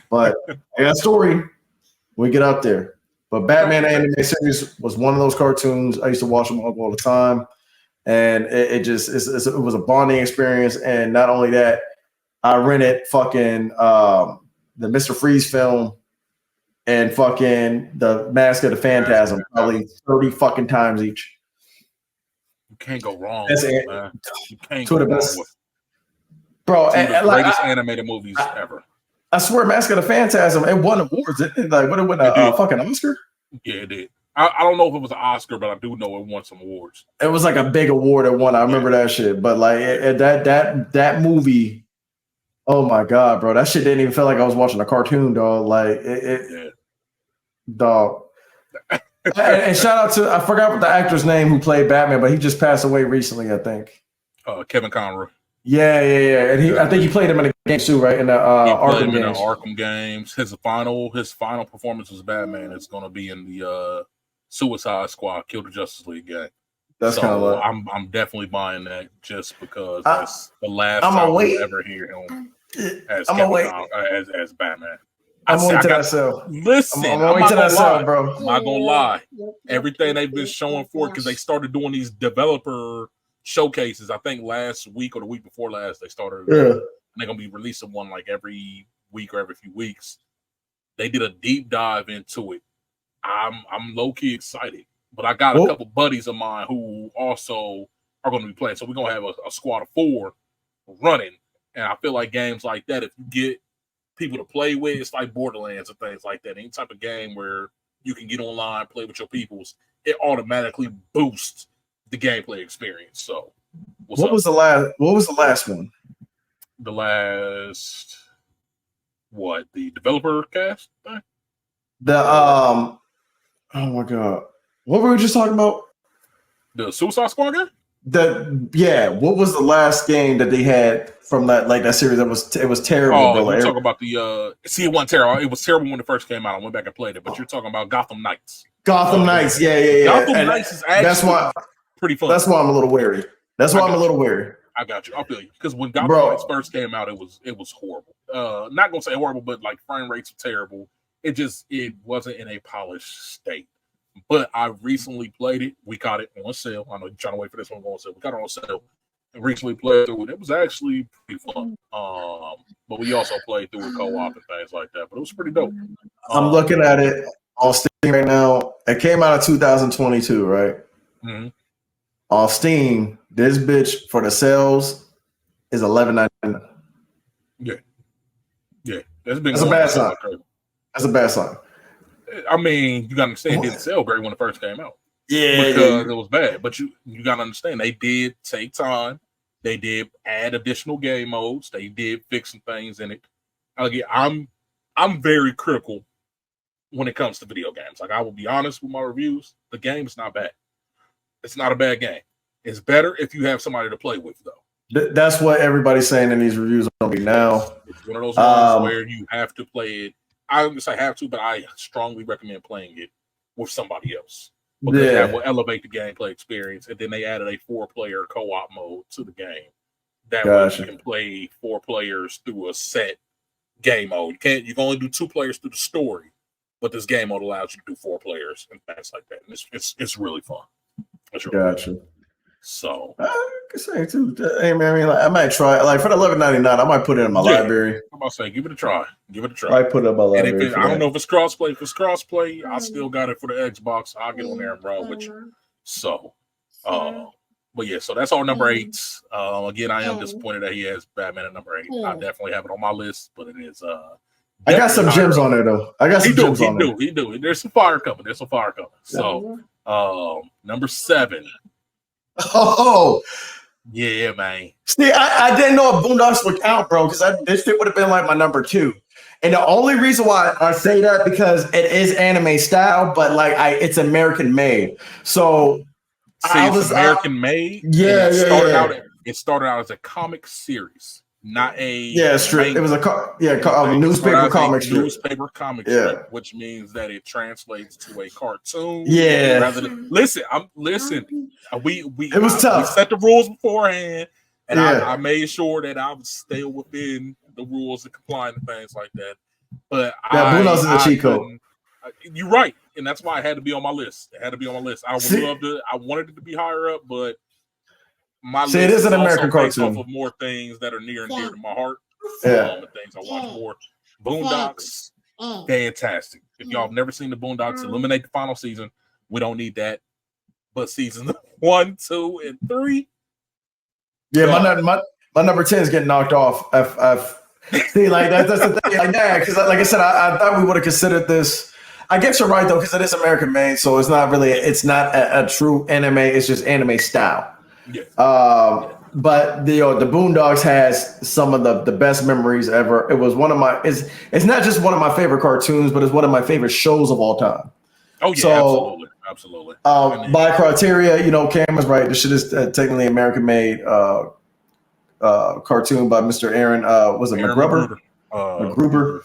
But I got a story when we get up there. But Batman animated series was one of those cartoons. I used to watch them all the time. And it was a bonding experience. And not only that, I rented fucking the Mr. Freeze film and fucking the Mask of the Phantasm probably 30 fucking times each. You can't go wrong. Man. You can't go wrong with bro. The greatest animated movies ever. I swear, Mask of the Phantasm, it won awards. It won a fucking Oscar? Yeah, it did. I don't know if it was an Oscar, but I do know it won some awards. It was like a big award it won. I remember that shit. But like that movie, oh my god, bro, that shit didn't even feel like I was watching a cartoon, dog. Like dog. And shout out to, I forgot what the actor's name who played Batman, but he just passed away recently, I think. Kevin Conroy. Yeah. And I think he played him in the game too, right? In the Arkham games. Arkham games. His final performance as Batman is going to be in the Suicide Squad Kill the Justice League game. That's kind of like, I'm definitely buying that just because that's the last time I'll ever hear him as Batman. I'm waiting to that sell. Listen, I'm waiting to that sell, bro. I'm not gonna lie. Everything they've been showing for it, because they started doing these developer showcases. I think last week or the week before last, they started. And they're gonna be releasing one like every week or every few weeks. They did a deep dive into it. I'm low key excited, but I got a couple buddies of mine who also are going to be playing. So we're gonna have a squad of 4 running, and I feel like games like that, if you get people to play with, it's like Borderlands and things like that. Any type of game where you can get online, play with your peoples, it automatically boosts the gameplay experience. So, what was the last one? The last what? The developer cast thing? Oh my god, what were we just talking about? The Suicide Squad game? What was the last game that they had from that series that was terrible? Oh, you're talking about the it wasn't terrible. It was terrible when it first came out. I went back and played it, but you're talking about Gotham Knights. Knights, yeah. Gotham Knights is actually pretty fun. That's why I'm a little wary. I got you. I feel you. Because when Gotham Knights first came out, it was horrible. Not gonna say horrible, but like frame rates were terrible. It wasn't in a polished state. But I recently played it. We caught it on sale. I know you're trying to wait for this one to go on sale. We got it on sale and recently played through it. It was actually pretty fun. But we also played through it co-op and things like that. But it was pretty dope. I'm looking at it on Steam right now. It came out in 2022, right? Mm-hmm. On Steam, this bitch for the sales is $11.99. Yeah. That's a bad sign. That's a bad sign. I mean, you gotta understand, it didn't sell great when it first came out. Yeah, because it was bad. But you gotta understand, they did take time. They did add additional game modes. They did fix some things in it. Again, I'm very critical when it comes to video games. Like, I will be honest with my reviews. The game is not bad. It's not a bad game. It's better if you have somebody to play with, though. That's what everybody's saying in these reviews now. It's one of those ones where you have to play it. I would say have to, but I strongly recommend playing it with somebody else. Because Yeah. that will elevate the gameplay experience. And then they added a 4-player co-op mode to the game. That way you can play 4 players through a set game mode. You can only do 2 players through the story, but this game mode allows you to do 4 players and things like that. And it's really fun. It's really fun. So I can say too. Hey man, I mean, like, I might try. Like for the $11.99, I might put it in my library. I'm about to say, give it a try. Give it a try. I put it in my library. And I don't know if it's crossplay. If it's crossplay, I still got it for the Xbox. I'll get on there and run with you. So, but yeah, so that's our number 8. Again, I am disappointed that he has Batman at number 8. I definitely have it on my list, but it is. I got some gems on there though. I got some gems on there. He do. There's some fire coming. So, number 7. Oh, yeah, man. See, I didn't know if Boondocks would count, bro, because this shit would have been like my number 2. And the only reason why I say that because it is anime style, but like it's American made. So it's American made. Yeah, It started out as a comic series, not a strip. It was a newspaper comic strip. Newspaper comic strip, which means that it translates to a cartoon. Yeah. Rather than listen. We it was tough. We set the rules beforehand, and I made sure that I would stay within the rules and complying to things like that. But Boondocks is a cheat code. You're right, and that's why it had to be on my list. I wanted it to be higher up, but my list it is an American cartoon. Off of more things that are near and dear to my heart. The things I watch more. Boondocks, fantastic. If y'all have never seen the Boondocks, eliminate the final season. We don't need that. But seasons 1, 2, and 3. Yeah, my number 10 is getting knocked off. See, like that's the thing. Like that, because like I said, I thought we would have considered this. I guess you're right though, because it is American made, so it's not a true anime. It's just anime style. Yeah. But the Boondocks has some of the best memories ever. It was one of my. It's not just one of my favorite cartoons, but it's one of my favorite shows of all time. Oh yeah, absolutely. By criteria, Cameron's right. This shit is technically American made. Cartoon by Mr. Aaron was it McGruber? McGruber.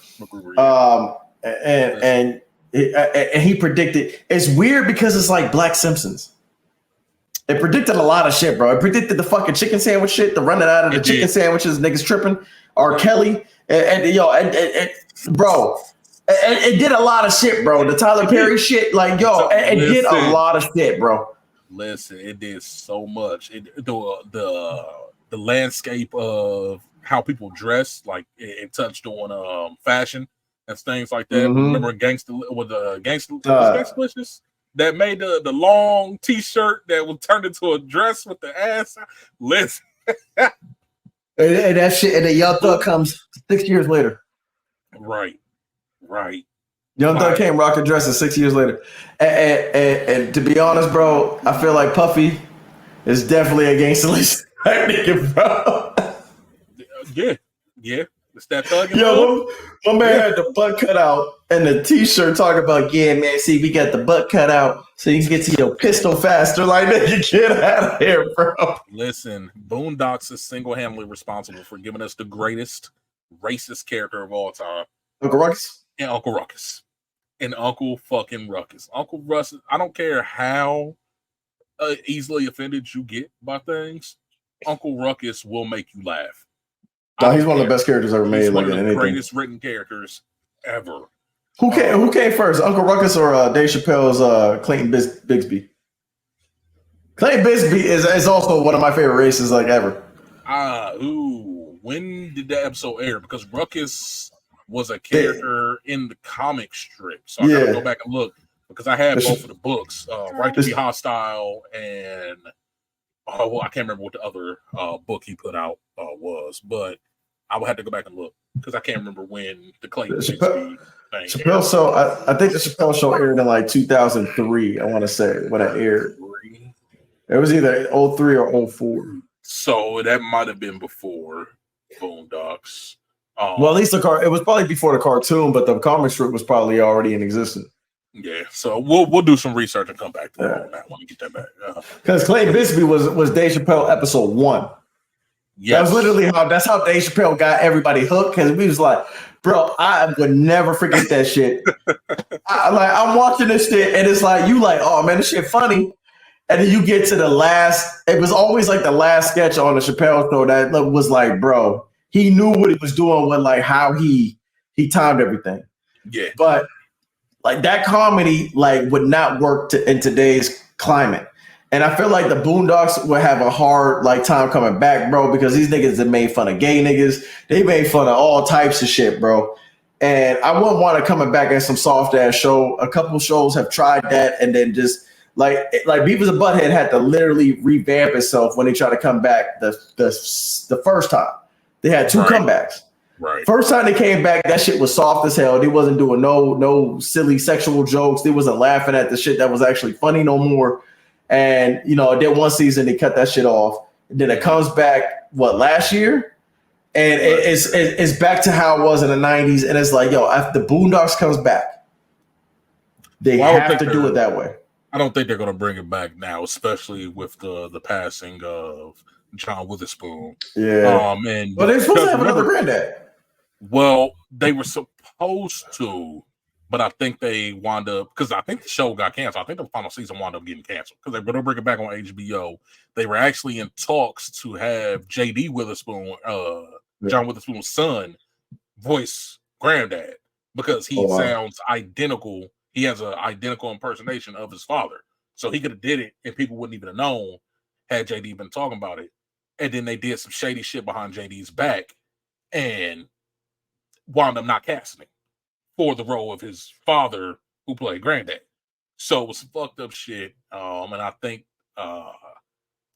And he predicted. It's weird because it's like Black Simpsons. It predicted a lot of shit, bro. It predicted the fucking chicken sandwich shit, the running out of the chicken sandwiches, niggas tripping. R. Kelly, bro. It did a lot of shit, bro. The Tyler Perry shit, like it did a lot of shit, bro. Listen, it did so much. The landscape of how people dress, like it touched on fashion and things like that. Mm-hmm. Remember Gangsta that made the long t-shirt that was turned into a dress with the ass. Listen. and that shit, and the Young Thug comes 6 years later. Right. Young Thug came rocking dresses 6 years later. And to be honest, bro, I feel like Puffy is definitely a gangster list. Nigga, bro. Yeah. It's that thug. My man had the butt cut out and the t-shirt talking about, man, see, we got the butt cut out so you can get to your pistol faster. Like, nigga, get out of here, bro. Listen, Boondocks is single-handedly responsible for giving us the greatest racist character of all time. Uncle Ruckus? And Uncle Ruckus. And Uncle fucking Ruckus. Uncle Ruckus, I don't care how easily offended you get by things, Uncle Ruckus will make you laugh. No, he's one of the best characters ever made. He's one of the greatest written characters ever. Who came first, Uncle Ruckus or Dave Chappelle's Clayton Bigsby? Clayton Bigsby is also one of my favorite races like ever. When did that episode air? Because Ruckus was a character in the comic strip, so I gotta go back and look because I have both of the books, Right to Be Hostile and I can't remember what the other book he put out was, but I would have to go back and look because I can't remember when the Clayton Bigsby thing. Chappelle Show, I think the Chappelle Show aired in like 2003. I want to say when it aired. It was either 03 or 04. So that might have been before Boondocks. Well, at least it was probably before the cartoon, but the comic strip was probably already in existence. Yeah, so we'll do some research and come back to that on that one and get that back. Because Clayton Bigsby was Dave Chappelle episode 1. Yes. That was literally that's how Dave Chappelle got everybody hooked because we was like, Bro, I would never forget that shit. I'm watching this shit, and it's like you like, oh man, this shit funny. And then you get to the last. It was always like the last sketch on the Chappelle show that was like, bro, he knew what he was doing with like how he timed everything. Yeah, but like that comedy like would not work in today's climate. And I feel like the Boondocks would have a hard like time coming back, bro, because these niggas that made fun of gay niggas, they made fun of all types of shit, bro. And I wouldn't want to coming back as some soft ass show. A couple shows have tried that, and then just like Beavis and Butthead had to literally revamp itself when they tried to come back the first time. They had two comebacks. Right. First time they came back, that shit was soft as hell. They wasn't doing no silly sexual jokes. They wasn't laughing at the shit that was actually funny no more. And then one season they cut that shit off. And then it comes back last year, and it's back to how it was in the 90s. And it's like, yo, if the Boondocks comes back, they have to do it that way. I don't think they're going to bring it back now, especially with the passing of John Witherspoon. Yeah. Well, they're supposed to have another granddad. Well, they were supposed to, but I think they wound up, because I think the show got canceled. I think the final season wound up getting canceled because they're going to bring it back on HBO. They were actually in talks to have J.D. Witherspoon, John Witherspoon's son, voice granddad, because he sounds identical. He has an identical impersonation of his father. So he could have did it and people wouldn't even have known had JD been talking about it. And then they did some shady shit behind JD's back and wound up not casting him for the role of his father who played granddad. So it was some fucked up shit. And I think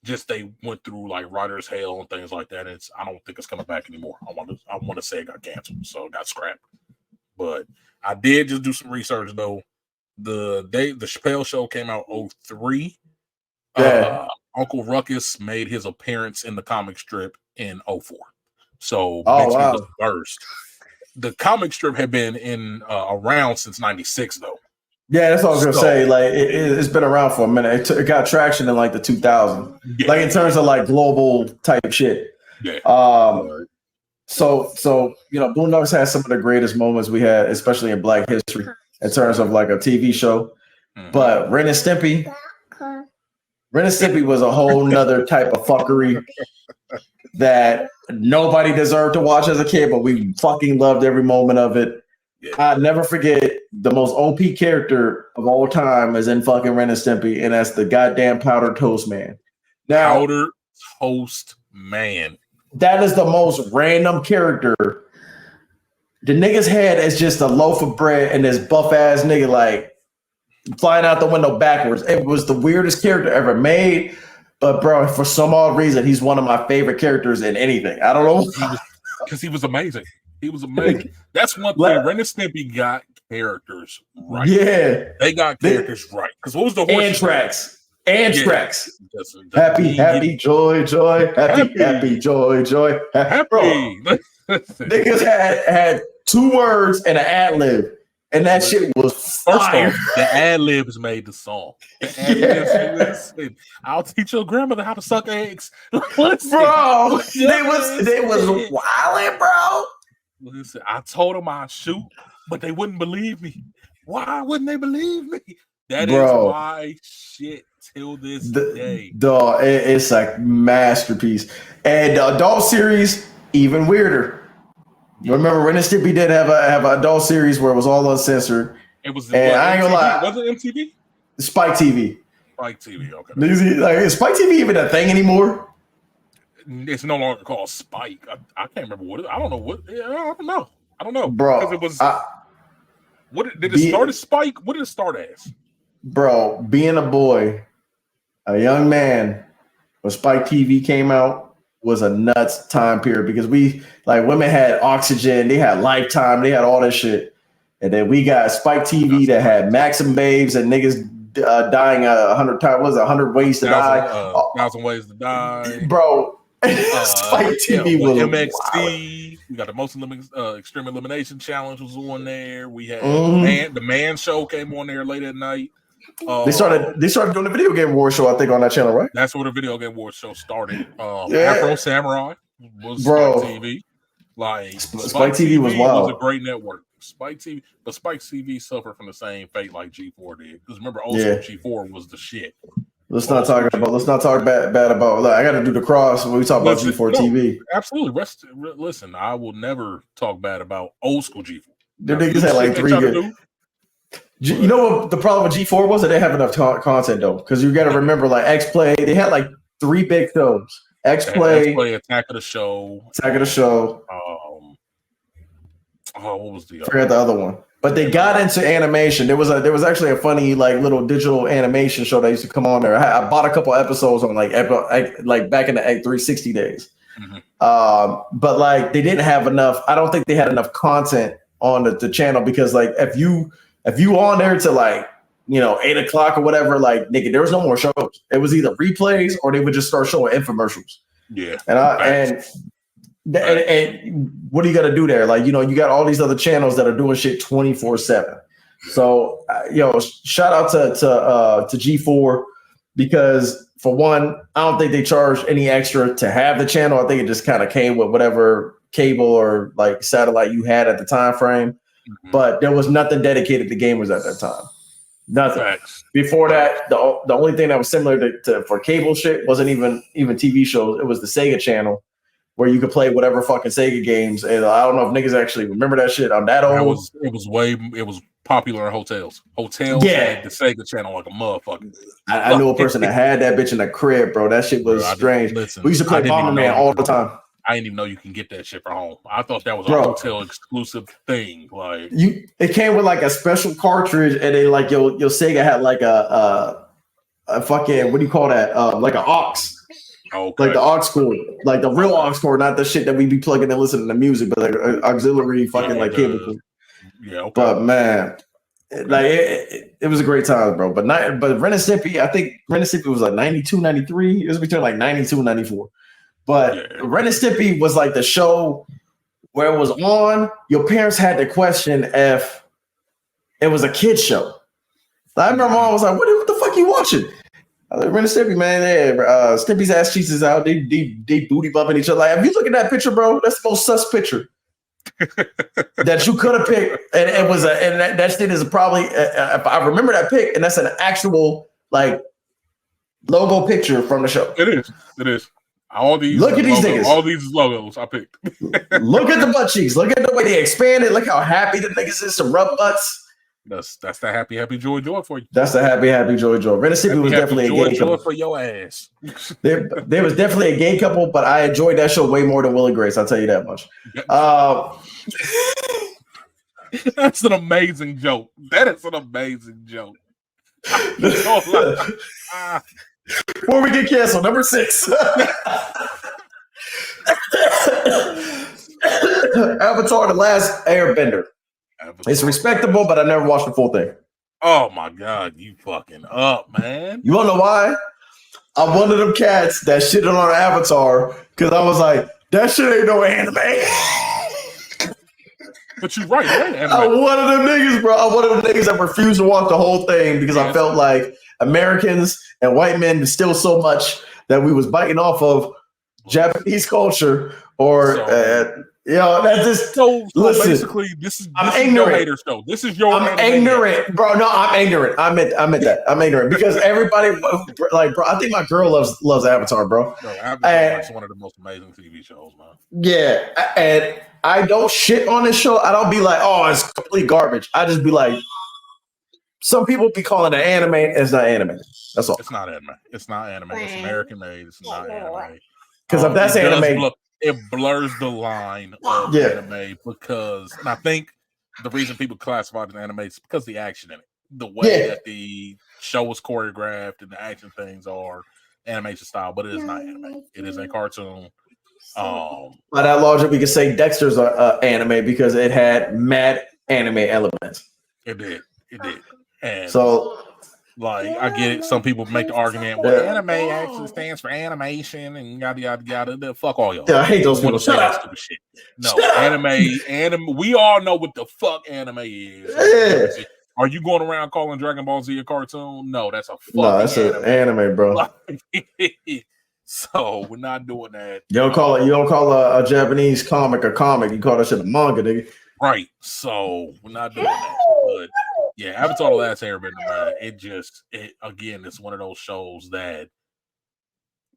just they went through like writer's hell and things like that. I don't think it's coming back anymore. I want to say it got canceled, so it got scrapped. But I did just do some research though. The Chappelle show came out 2003. Uncle Ruckus made his appearance in the comic strip in 2004. So was first. The comic strip had been in around since 96 though. Yeah, that's what I was gonna say. Like it's been around for a minute. It got traction in like the 2000s. Yeah. Like in terms of like global type shit. Yeah. So Boondocks has some of the greatest moments we had, especially in Black history, in terms of like a TV show. Mm-hmm. But Ren and Stimpy was a whole nother type of fuckery that nobody deserved to watch as a kid, but we fucking loved every moment of it. Yeah. I'll never forget the most OP character of all time is in fucking Ren and Stimpy, and that's the goddamn Powdered Toast Man. Now, Powdered Toast Man. That is the most random character. The nigga's head is just a loaf of bread, and this buff ass nigga like flying out the window backwards. It was the weirdest character ever made, but bro, for some odd reason, he's one of my favorite characters in anything. I don't know, because he was amazing. He was amazing. That's one thing. Ren and Stimpy got characters right. Yeah, they got characters right. Because what was the horse? Anthrax. Happy, joy, happy, joy. Happy. Bro, niggas had 2 words and an ad-lib, and that shit was fire. First off, the ad-libs made the song. Listen, I'll teach your grandmother how to suck eggs. Listen, bro, they was wilding, bro. Listen, I told them I'd shoot, but they wouldn't believe me. Why wouldn't they believe me? That is why shit till this day. Dog, it's a masterpiece. And the adult series, even weirder. You remember Ren and Stimpy did have an adult series where it was all uncensored. It was, and I ain't gonna lie. Was it MTV? Spike TV. Spike TV, okay. Is Spike TV even a thing anymore? It's no longer called Spike. I can't remember what it is. I don't know what. Yeah, I don't know. Bro. Because it was. What did it start as Spike? What did it start as? Bro, being a boy, a young man, when Spike TV came out, was a nuts time period because women had Oxygen, they had Lifetime, they had all that shit. And then we got Spike TV that had Maxim Babes and niggas dying 100 times. What was it, 100 Ways to Die? 1,000 Ways to Die. Bro, Spike TV was MXC. wild. We got the Most Extreme Elimination Challenge was on there. We had the Man Show came on there late at night. They started doing the Video Game War show, I think, on that channel, right? That's where the Video Game War show started. Afro Samurai was on TV. Like Spike TV was wild. a great network. Spike TV suffered from the same fate like G4 did. Because remember, old school G4 was the shit. Let's not talk bad about. Like, I got to do the cross when we talk about G4 TV. Absolutely. Listen, I will never talk bad about old school G4. The niggas had like 3 good. You know what the problem with G4 was? That they didn't have enough content though. Because you got to remember, like X Play, they had like 3 big shows. X Play, Attack of the Show. What was the? I forgot the other one. But they got into animation. There was actually a funny like little digital animation show that used to come on there. I bought a couple episodes on like back in the 360 days. Mm-hmm. But like they didn't have enough. I don't think they had enough content on the channel because like if you on there to like 8:00 or whatever, like nigga, there was no more shows. It was either replays or they would just start showing infomercials. Yeah, and what do you got to do there? Like, you got all these other channels that are doing shit 24/7. So, shout out to G4 because for one, I don't think they charged any extra to have the channel. I think it just kind of came with whatever cable or like satellite you had at the time frame. Mm-hmm. But there was nothing dedicated to gamers at that time. Nothing. Facts. Before that, the only thing that was similar to for cable shit wasn't even TV shows. It was the Sega channel, where you could play whatever fucking Sega games. And I don't know if niggas actually remember that shit. I'm that old. It was popular in hotels. Hotels had the Sega channel like a motherfucker. I knew a person that had that bitch in a crib, bro. That shit was strange. We used to play Bomberman all the time. I didn't even know you can get that shit from home. I thought that was a hotel exclusive thing. Like it came with like a special cartridge, and then like your Sega had like a fucking, what do you call that? Like an aux. Okay. Like the aux cord, like the real aux cord, not the shit that we be plugging and listening to music, but like auxiliary fucking like cable cord. Yeah, okay. But man, like it was a great time, bro. But Ren and Stimpy, I think Ren and Stimpy was like 92, 93. It was between like 92 and 94. But Ren and Stimpy was like the show where it was on. Your parents had to question if it was a kid's show. I remember mom was like, "What the fuck you watching?" I was like, Ren and Stimpy, man. Stimpy's ass cheeks is out. They booty bumping each other. Like, if you look at that picture, bro, that's the most sus picture that you could have picked. And it was that shit is probably if I remember that pic, and that's an actual like logo picture from the show. It is. All these look at these niggas. All these logos I picked. Look at the butt cheeks. Look at the way they expanded. Look how happy the niggas is to rub butts. That's the happy joy for you. That's the happy joy. Ren and Stimpy was definitely a gay couple for your ass. There was definitely a gay couple, but I enjoyed that show way more than Will and Grace. I'll tell you that much. That's an amazing joke. That is an amazing joke. Before we get canceled, number 6. Avatar: The Last Airbender. It's respectable, but I never watched the full thing. Oh my god, you fucking up, man. You wanna know why? I'm one of them cats that shitted on Avatar because I was like, that shit ain't no anime. But you're right, man. I'm one of them niggas, bro. I'm one of them niggas that refused to watch the whole thing because I felt like Americans and white men was still so much that we was biting off of Japanese culture or that's just listen. Basically, I'm ignorant. Your haters, though. This is your. I'm ignorant, bro. No, I'm ignorant. I meant that. I'm ignorant because everybody, like, bro. I think my girl loves Avatar, bro. No, Avatar is one of the most amazing TV shows, man. Yeah, and I don't shit on this show. I don't be like, oh, it's complete garbage. I just be like, some people be calling it anime. It's not anime. That's all. It's not anime. It's American made. It's not anime. Because if that's anime. It blurs the line of anime because, and I think the reason people classify it as anime is because of the action in it. The way that the show was choreographed and the action things are animation style, but it is not anime. It is a cartoon. By that logic, we could say Dexter's anime because it had mad anime elements. It did. And so, like, I get it. Some people make the argument, well, anime actually stands for animation and yada, yada, yada. Fuck all y'all. Yeah, I hate those people. Shut up. Stupid shit. No, anime, we all know what the fuck anime is. Yeah. Are you going around calling Dragon Ball Z a cartoon? No, that's a fucking an anime, bro. So we're not doing that. You don't call a Japanese comic a comic. You call that shit a manga, nigga. Right. So we're not doing that. But yeah, Avatar: The Last Airbender, man. It's one of those shows that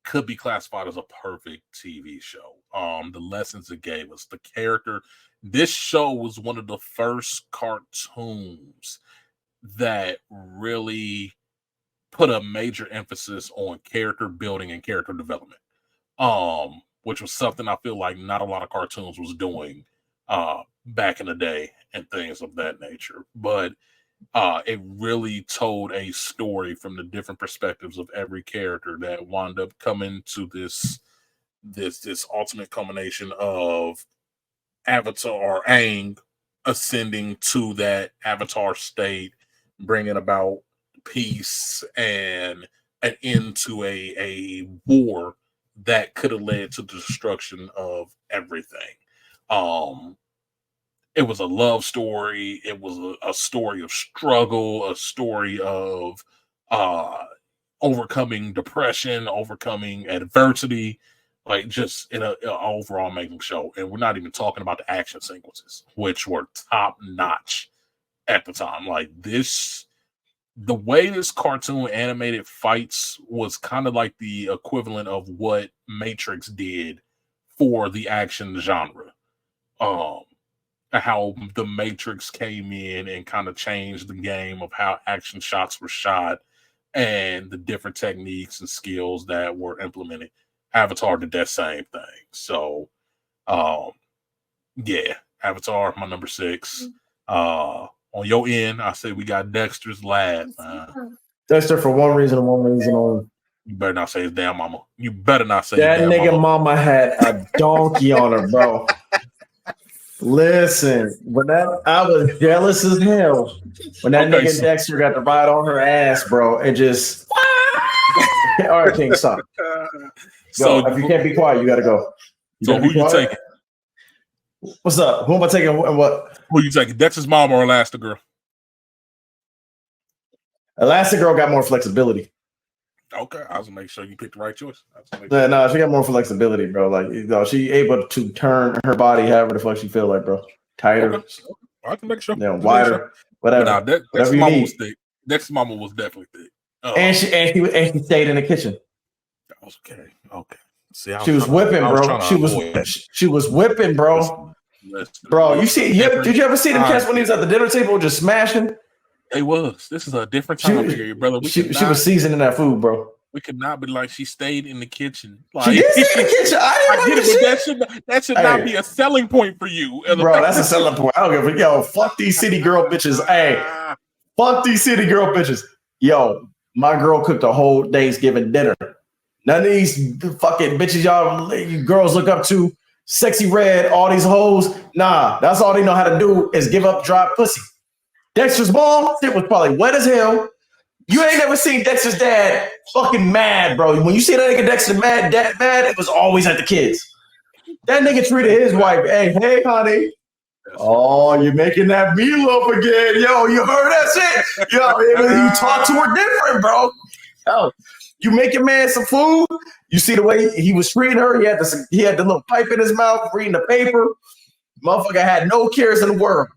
could be classified as a perfect TV show. The lessons it gave us, the character. This show was one of the first cartoons that really put a major emphasis on character building and character development. Which was something I feel like not a lot of cartoons was doing back in the day and things of that nature. But it really told a story from the different perspectives of every character that wound up coming to this ultimate culmination of Avatar Aang ascending to that Avatar state, bringing about peace and an end to a war that could have led to the destruction of everything. It was a love story. It was a story of struggle, a story of overcoming depression, overcoming adversity, like just in an overall amazing show. And we're not even talking about the action sequences, which were top notch at the time. Like the way this cartoon animated fights was kind of like the equivalent of what Matrix did for the action genre. How the Matrix came in and kind of changed the game of how action shots were shot and the different techniques and skills that were implemented. Avatar did that same thing. So, yeah, Avatar, my number 6. On your end, I say we got Dexter's Lab. Dexter for one reason and one reason only. You better not say his damn mama. You better not say that his damn nigga mama had a donkey on her, bro. Listen, I was jealous as hell when that nigga Dexter got to ride on her ass, bro. And just all right, King, stop. So if you can't be quiet, you gotta go. So who you taking? What's up? Who am I taking and what? Who you taking? Dexter's mom or Elastigirl? Elastigirl got more flexibility. Okay, I was gonna make sure you picked the right choice. No, she got more flexibility, bro. Like, she able to turn her body however the fuck she feel like, bro. Tighter. Okay. I can make sure. Yeah, wider. Whatever. Nah, Dexter's mama was thick. Dexter's mama was definitely thick. And she stayed in the kitchen. Okay. See, she was whipping, bro. She was whipping, bro. Bro, did you ever see them cats when he was at the dinner table just smashing? It was. This is a different time period, brother. She was seasoning that food, bro. We could not be like she stayed in the kitchen. Like, she did stay in the kitchen. I get it, but that should not be a selling point for you, bro. That's a selling point. I don't give a yo. Fuck these city girl bitches. Hey, fuck these city girl bitches. Yo, my girl cooked a whole Thanksgiving dinner. None of these fucking bitches you girls look up to, Sexy Red, all these hoes. Nah, that's all they know how to do is give up dry pussy. Dexter's mom, shit was probably wet as hell. You ain't never seen Dexter's dad fucking mad, bro. When you see that nigga Dexter mad, it was always at the kids. That nigga treated his wife, hey, honey. Oh, you're making that meatloaf again. Yo, you heard that shit? Yo, you talk to her different, bro. Yo, you make your man some food. You see the way he was treating her. He had the little pipe in his mouth, reading the paper. Motherfucker had no cares in the world.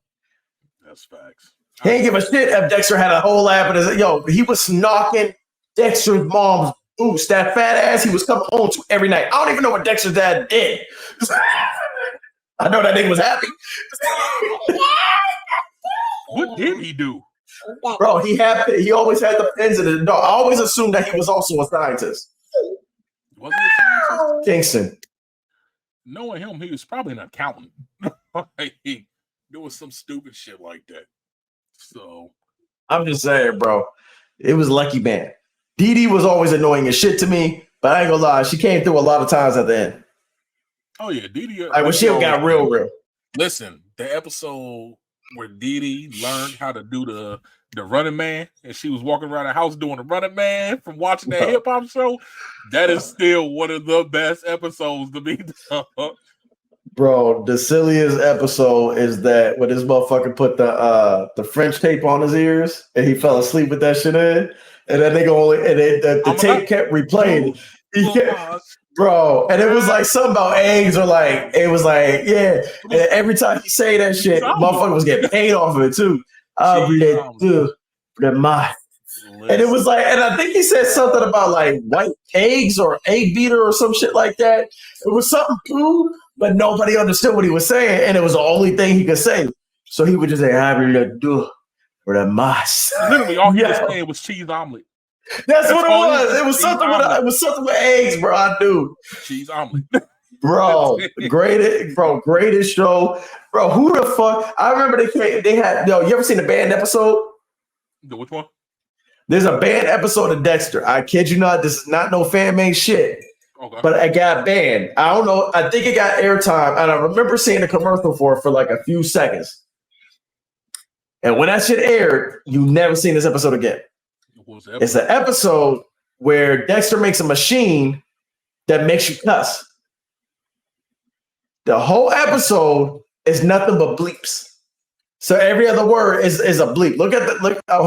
That's facts. He ain't give a shit if Dexter had a whole lap of his. Yo, he was knocking Dexter's mom's boots. That fat ass he was coming home to every night. I don't even know what Dexter's dad did. I know that nigga was happy. What did he do? Bro, he always had the pins in it. No, I always assumed that he was also a scientist. Was he a scientist? Kingston. Knowing him, he was probably an accountant. He doing some stupid shit like that. So I'm just saying, bro, it was lucky man. Dee Dee was always annoying as shit to me, but I ain't gonna lie, she came through a lot of times at the end. Oh yeah, Dee Dee. Like when she got real. Listen, the episode where Dee Dee learned how to do the Running Man, and she was walking around the house doing the Running Man from watching that hip hop show. That is still one of the best episodes to be done. Bro, the silliest episode is that when this motherfucker put the French tape on his ears and he fell asleep with that shit in, and that nigga the tape kept replaying. Yeah, bro. And it was like something about eggs, or like it was like, yeah. And every time he say that shit, motherfucker was getting paid off of it too. And it was like, and I think he said something about like white eggs or egg beater or some shit like that. It was something cool, but nobody understood what he was saying, and it was the only thing he could say. So he would just say, Literally, all he was saying was cheese omelet. That's what it was. It was something with eggs, bro. I knew. Cheese omelet. Bro, greatest show. Bro, who the fuck? I remember they had, you ever seen the band episode? Which one? There's a banned episode of Dexter. I kid you not. This is not no fan made shit. Okay. But it got banned. I don't know. I think it got airtime. And I remember seeing a commercial for like a few seconds. And when that shit aired, you never seen this episode again. It's an episode where Dexter makes a machine that makes you cuss. The whole episode is nothing but bleeps. So every other word is a bleep. Hold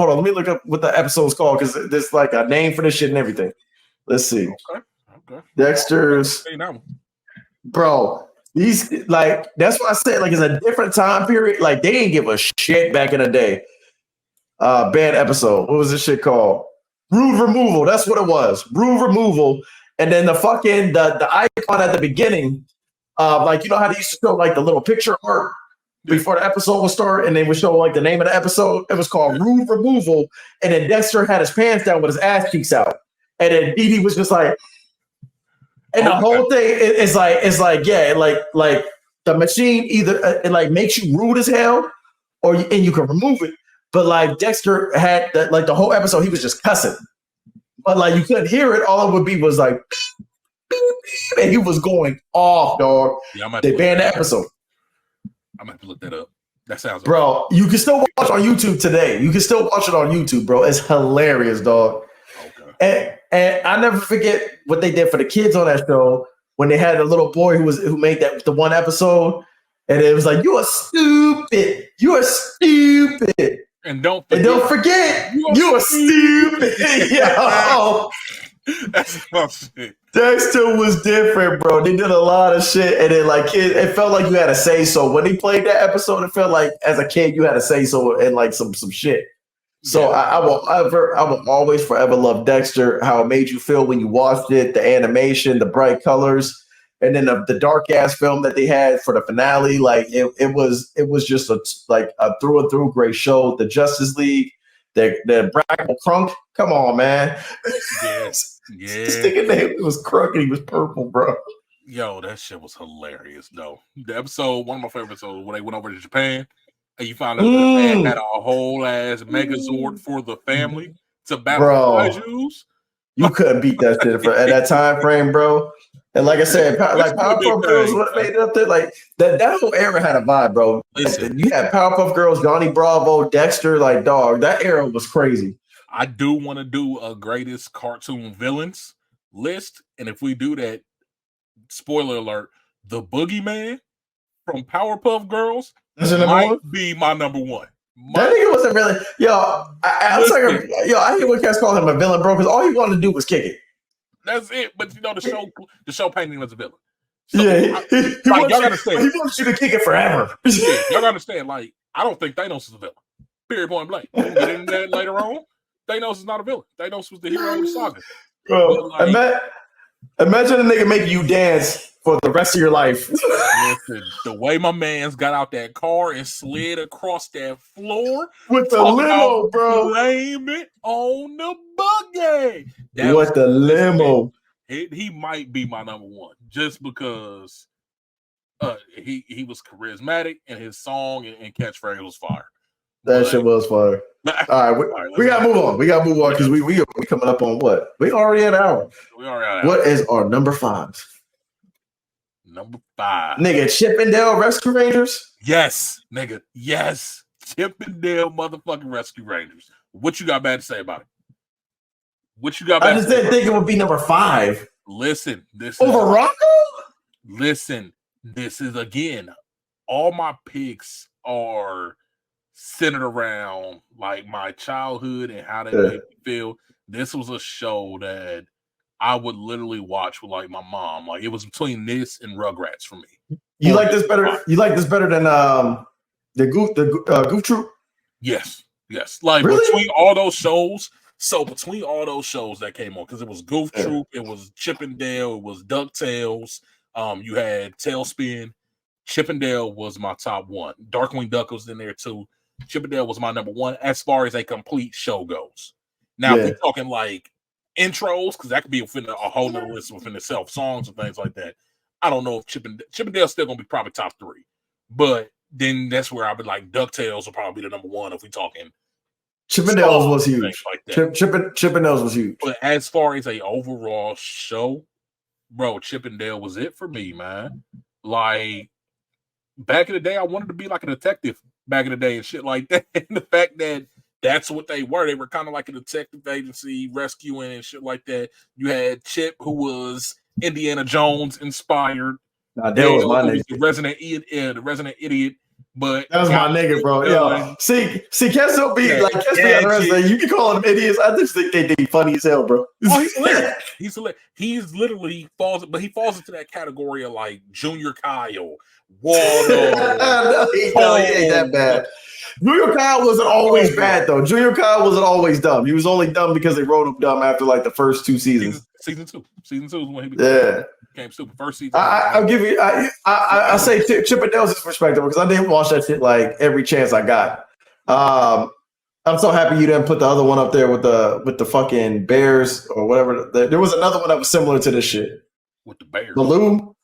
on. Let me look up what the episode's called, because there's like a name for this shit and everything. Let's see. Okay. Dexter's. Bro, these, like, that's what I said. Like, it's a different time period. Like, they didn't give a shit back in the day. Bad episode. What was this shit called? Rude removal. That's what it was. Rude removal. And then the fucking the icon at the beginning, like, you know how they used to show like the little picture art before the episode would start, and they would show like the name of the episode. It was called Rude Removal. And then Dexter had his pants down with his ass cheeks out. And then Dee Dee was just like, and the whole thing is like, yeah, like the machine either it like makes you rude as hell, and you can remove it. But like Dexter had the whole episode, he was just cussing. But like you couldn't hear it. All it would be was like, beep, beep, and he was going off, dog. Yeah, they banned the episode. I'm gonna have to look that up. That sounds bro. Okay. You can still watch it on YouTube today. You can still watch it on YouTube, bro. It's hilarious, dog. Okay. And I never forget what they did for the kids on that show when they had a little boy who made the one episode, and it was like, "You are stupid. You are stupid." And don't forget, you are stupid. Yo. That's some shit. Dexter was different, bro. They did a lot of shit, and then like it felt like you had to say so. When he played that episode, it felt like as a kid you had to say so and like some shit. So yeah. I will always forever love Dexter. How it made you feel when you watched it, the animation, the bright colors, and then the dark ass film that they had for the finale. Like it was just a through and through great show. The Justice League, the Brackle Crunk. Come on, man. Yes. Yeah. This nigga name was Crunk and he was purple, bro. Yo, that shit was hilarious, though. The episode, one of my favorite episodes, when they went over to Japan, and you found out that man had a whole ass Megazord for the family to battle kaijus. You couldn't beat that shit at that time frame, bro. And like I said, like Powerpuff Girls made it up there. Like that whole era had a vibe, bro. Listen, you had Powerpuff Girls, Johnny Bravo, Dexter, like dog. That era was crazy. I do want to do a greatest cartoon villains list, and if we do that, spoiler alert, the Boogeyman from Powerpuff Girls might be my number one. That nigga wasn't really, I hate when cats call him a villain, bro, because all he wanted to do was kick it. That's it. But you know, the show painted him as a villain. So, yeah, he wants you to kick it forever. Yeah, y'all understand? Like, I don't think Thanos is a villain. Period, point blank. We'll get into that later on. Thanos is not a villain. Thanos was the hero of the saga. Bro, imagine a nigga making you dance for the rest of your life. Listen, the way my man's got out that car and slid across that floor with the limo, bro. Blame it on the buggy. What the limo? He might be my number one just because he was charismatic and his song and catchphrase was fire. That shit was fire. All right, we gotta move on. We gotta move on because we coming up on what? We already at an hour. What is our number 5? Number 5. Nigga, Chippendale Rescue Rangers? Yes, nigga. Yes. Chippendale motherfucking Rescue Rangers. What you got bad to say about it? What you got bad I just didn't think it would be number 5. Listen, this over Rocco? Listen, this is again, all my picks are centered around like my childhood and how they made me feel. This was a show that I would literally watch with like my mom. Like it was between this and Rugrats for me. You like this better? You like this better than the Goof Troop? Yes. Like Really? between all those shows. So between all those shows that came on, because it was Goof Troop, it was Chip and Dale, it was DuckTales. You had Tailspin. Chip and Dale was my top one. Darkwing Duck was in there too. Chip and Dale was my number one as far as a complete show goes. Now, if we're talking like intros, because that could be within a whole other list within itself, songs and things like that. I don't know if Chip and Dale's still gonna be probably top 3, but then that's where I would like DuckTales will probably be the number 1 if we're talking. Chip and Dale's was huge. Like that. Chip and Dale's was huge. But as far as a overall show, bro, Chip and Dale was it for me, man. Like back in the day, I wanted to be like a detective back in the day and shit like that. And the fact that that's what they were kind of like a detective agency rescuing and shit like that. You had Chip, who was Indiana Jones inspired. Nah, that was my nigga. The resident idiot. But that was my nigga, bro. Yo, see, Kes don't be like Kes be on the resident. You can call them idiots. I just think they funny as hell, bro. Oh, he's hilarious. He's literally falls into that category of like Junior Kyle, Waldo. No, he ain't that bad. Junior Kyle wasn't always bad though. Junior Kyle wasn't always dumb. He was only dumb because they wrote him dumb after like the first 2 seasons. Season two is when he became stupid. First season. I'll give you. I say Chip and Dale's perspective because I didn't watch that shit like every chance I got. I'm so happy you didn't put the other one up there with the fucking bears or whatever. There was another one that was similar to this shit with the bears. Baloo.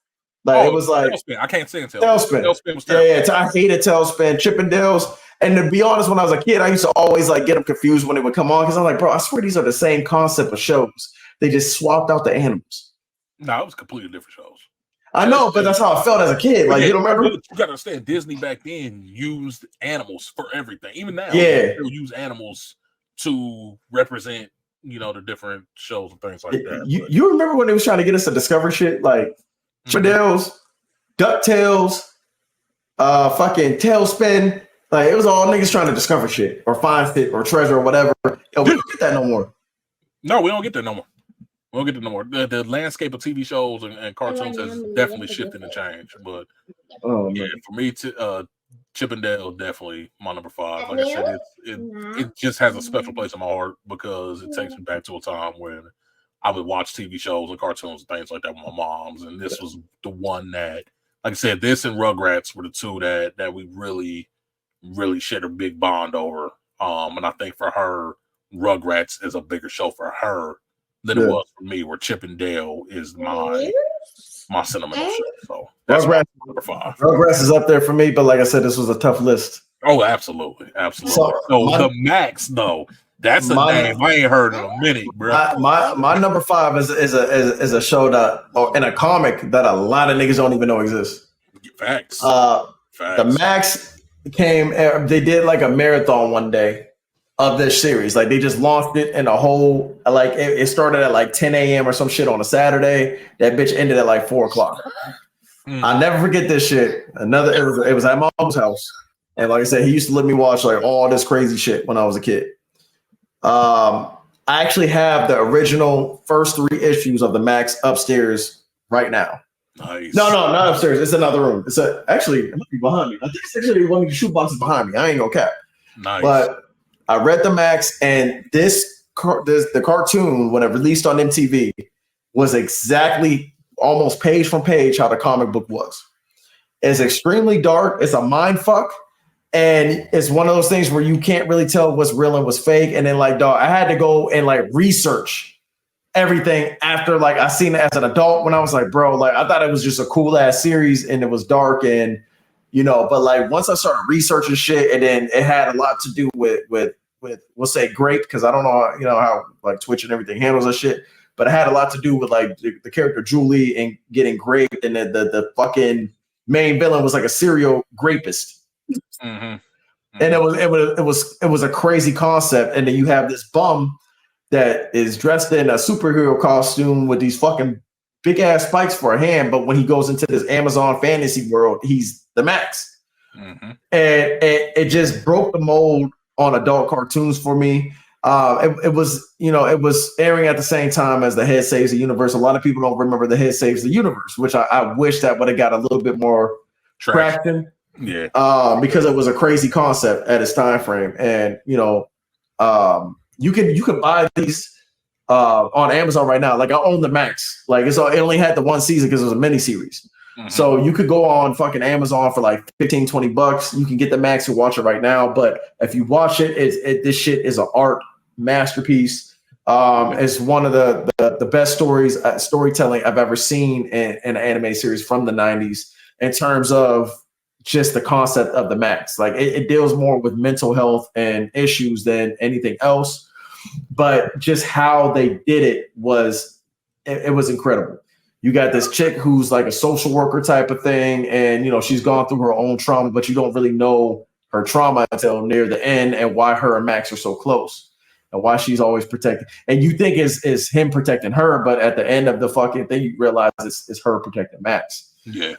Like it was like Tailspin. I can't say Tailspin. Tailspin was terrible. Yeah, I hated Tailspin. Chip and Dale's. And to be honest, when I was a kid, I used to always like get them confused when they would come on because I'm like, bro, I swear these are the same concept of shows. They just swapped out the animals. No, it was completely different shows. I know, but that's how I felt as a kid. Like, you don't remember? You got to understand, Disney back then used animals for everything. Even now, they use animals to represent, the different shows and things like that. You remember when they was trying to get us to discover shit like Chadell's, DuckTales, fucking Tailspin. Like, it was all niggas trying to discover shit or find shit or treasure or whatever. Yo, we don't get that no more. No, we don't get that no more. We don't get that no more. The landscape of TV shows and cartoons has definitely shifted and changed. But for me, Chip and Dale definitely my number 5. Like I said, it just has a special place in my heart because it takes me back to a time when I would watch TV shows and cartoons and things like that with my moms. And this was the one that, like I said, this and Rugrats were the two that we really shared a big bond over. And I think for her, Rugrats is a bigger show for her than it was for me, where Chip and Dale is my sentimental show. So that's number 5. Rugrats is up there for me, but like I said, this was a tough list. Oh, absolutely. So the Max, though, that's a name I ain't heard in a minute, bro. My number 5 is a show in a comic that a lot of niggas don't even know exists. Facts. The Max they did like a marathon one day of this series. Like they just launched it in a whole, like it started at like 10 a.m. or some shit on a Saturday. That bitch ended at like 4 o'clock. I'll never forget this shit. It was at my mom's house. And like I said, he used to let me watch like all this crazy shit when I was a kid. I actually have the original first 3 issues of the Max upstairs right now. Nice. No, not upstairs. It's another room. Actually, it might be behind me. I think it's actually one of the shoe boxes behind me. I ain't gonna cap. Nice. But I read the Max, and the cartoon when it released on MTV was exactly almost page from page how the comic book was. It's extremely dark. It's a mind fuck, and it's one of those things where you can't really tell what's real and what's fake. And then like, dog, I had to go and like research everything after like I seen it as an adult when I was like, bro, like I thought it was just a cool ass series and it was dark and but like once I started researching shit and then it had a lot to do with we'll say grape because I don't know how like Twitch and everything handles that shit, but it had a lot to do with like the character Julie and getting graped and the fucking main villain was like a serial rapist. And it was a crazy concept, and then you have this bum that is dressed in a superhero costume with these fucking big ass spikes for a hand. But when he goes into this Amazon fantasy world, he's the Max. And it just broke the mold on adult cartoons for me. It was, it was airing at the same time as The Head Saves the Universe. A lot of people don't remember The Head Saves the Universe, which I wish that would have got a little bit more traction. Yeah. Because it was a crazy concept at its time frame. And, you can buy these on Amazon right now. Like I own the Max. Like it only had the one season because it was a mini series. Mm-hmm. So you could go on fucking Amazon for like $15-$20. You can get the Max and watch it right now. But if you watch it, this shit is an art masterpiece. It's one of the best storytelling I've ever seen in an anime series from the 90s in terms of just the concept of the Max. Like it deals more with mental health and issues than anything else. But just how they did it was incredible. You got this chick who's like a social worker type of thing, and she's gone through her own trauma, but you don't really know her trauma until near the end and why her and Max are so close and why she's always protected. And you think is him protecting her, but at the end of the fucking thing, you realize it's her protecting Max. Yeah.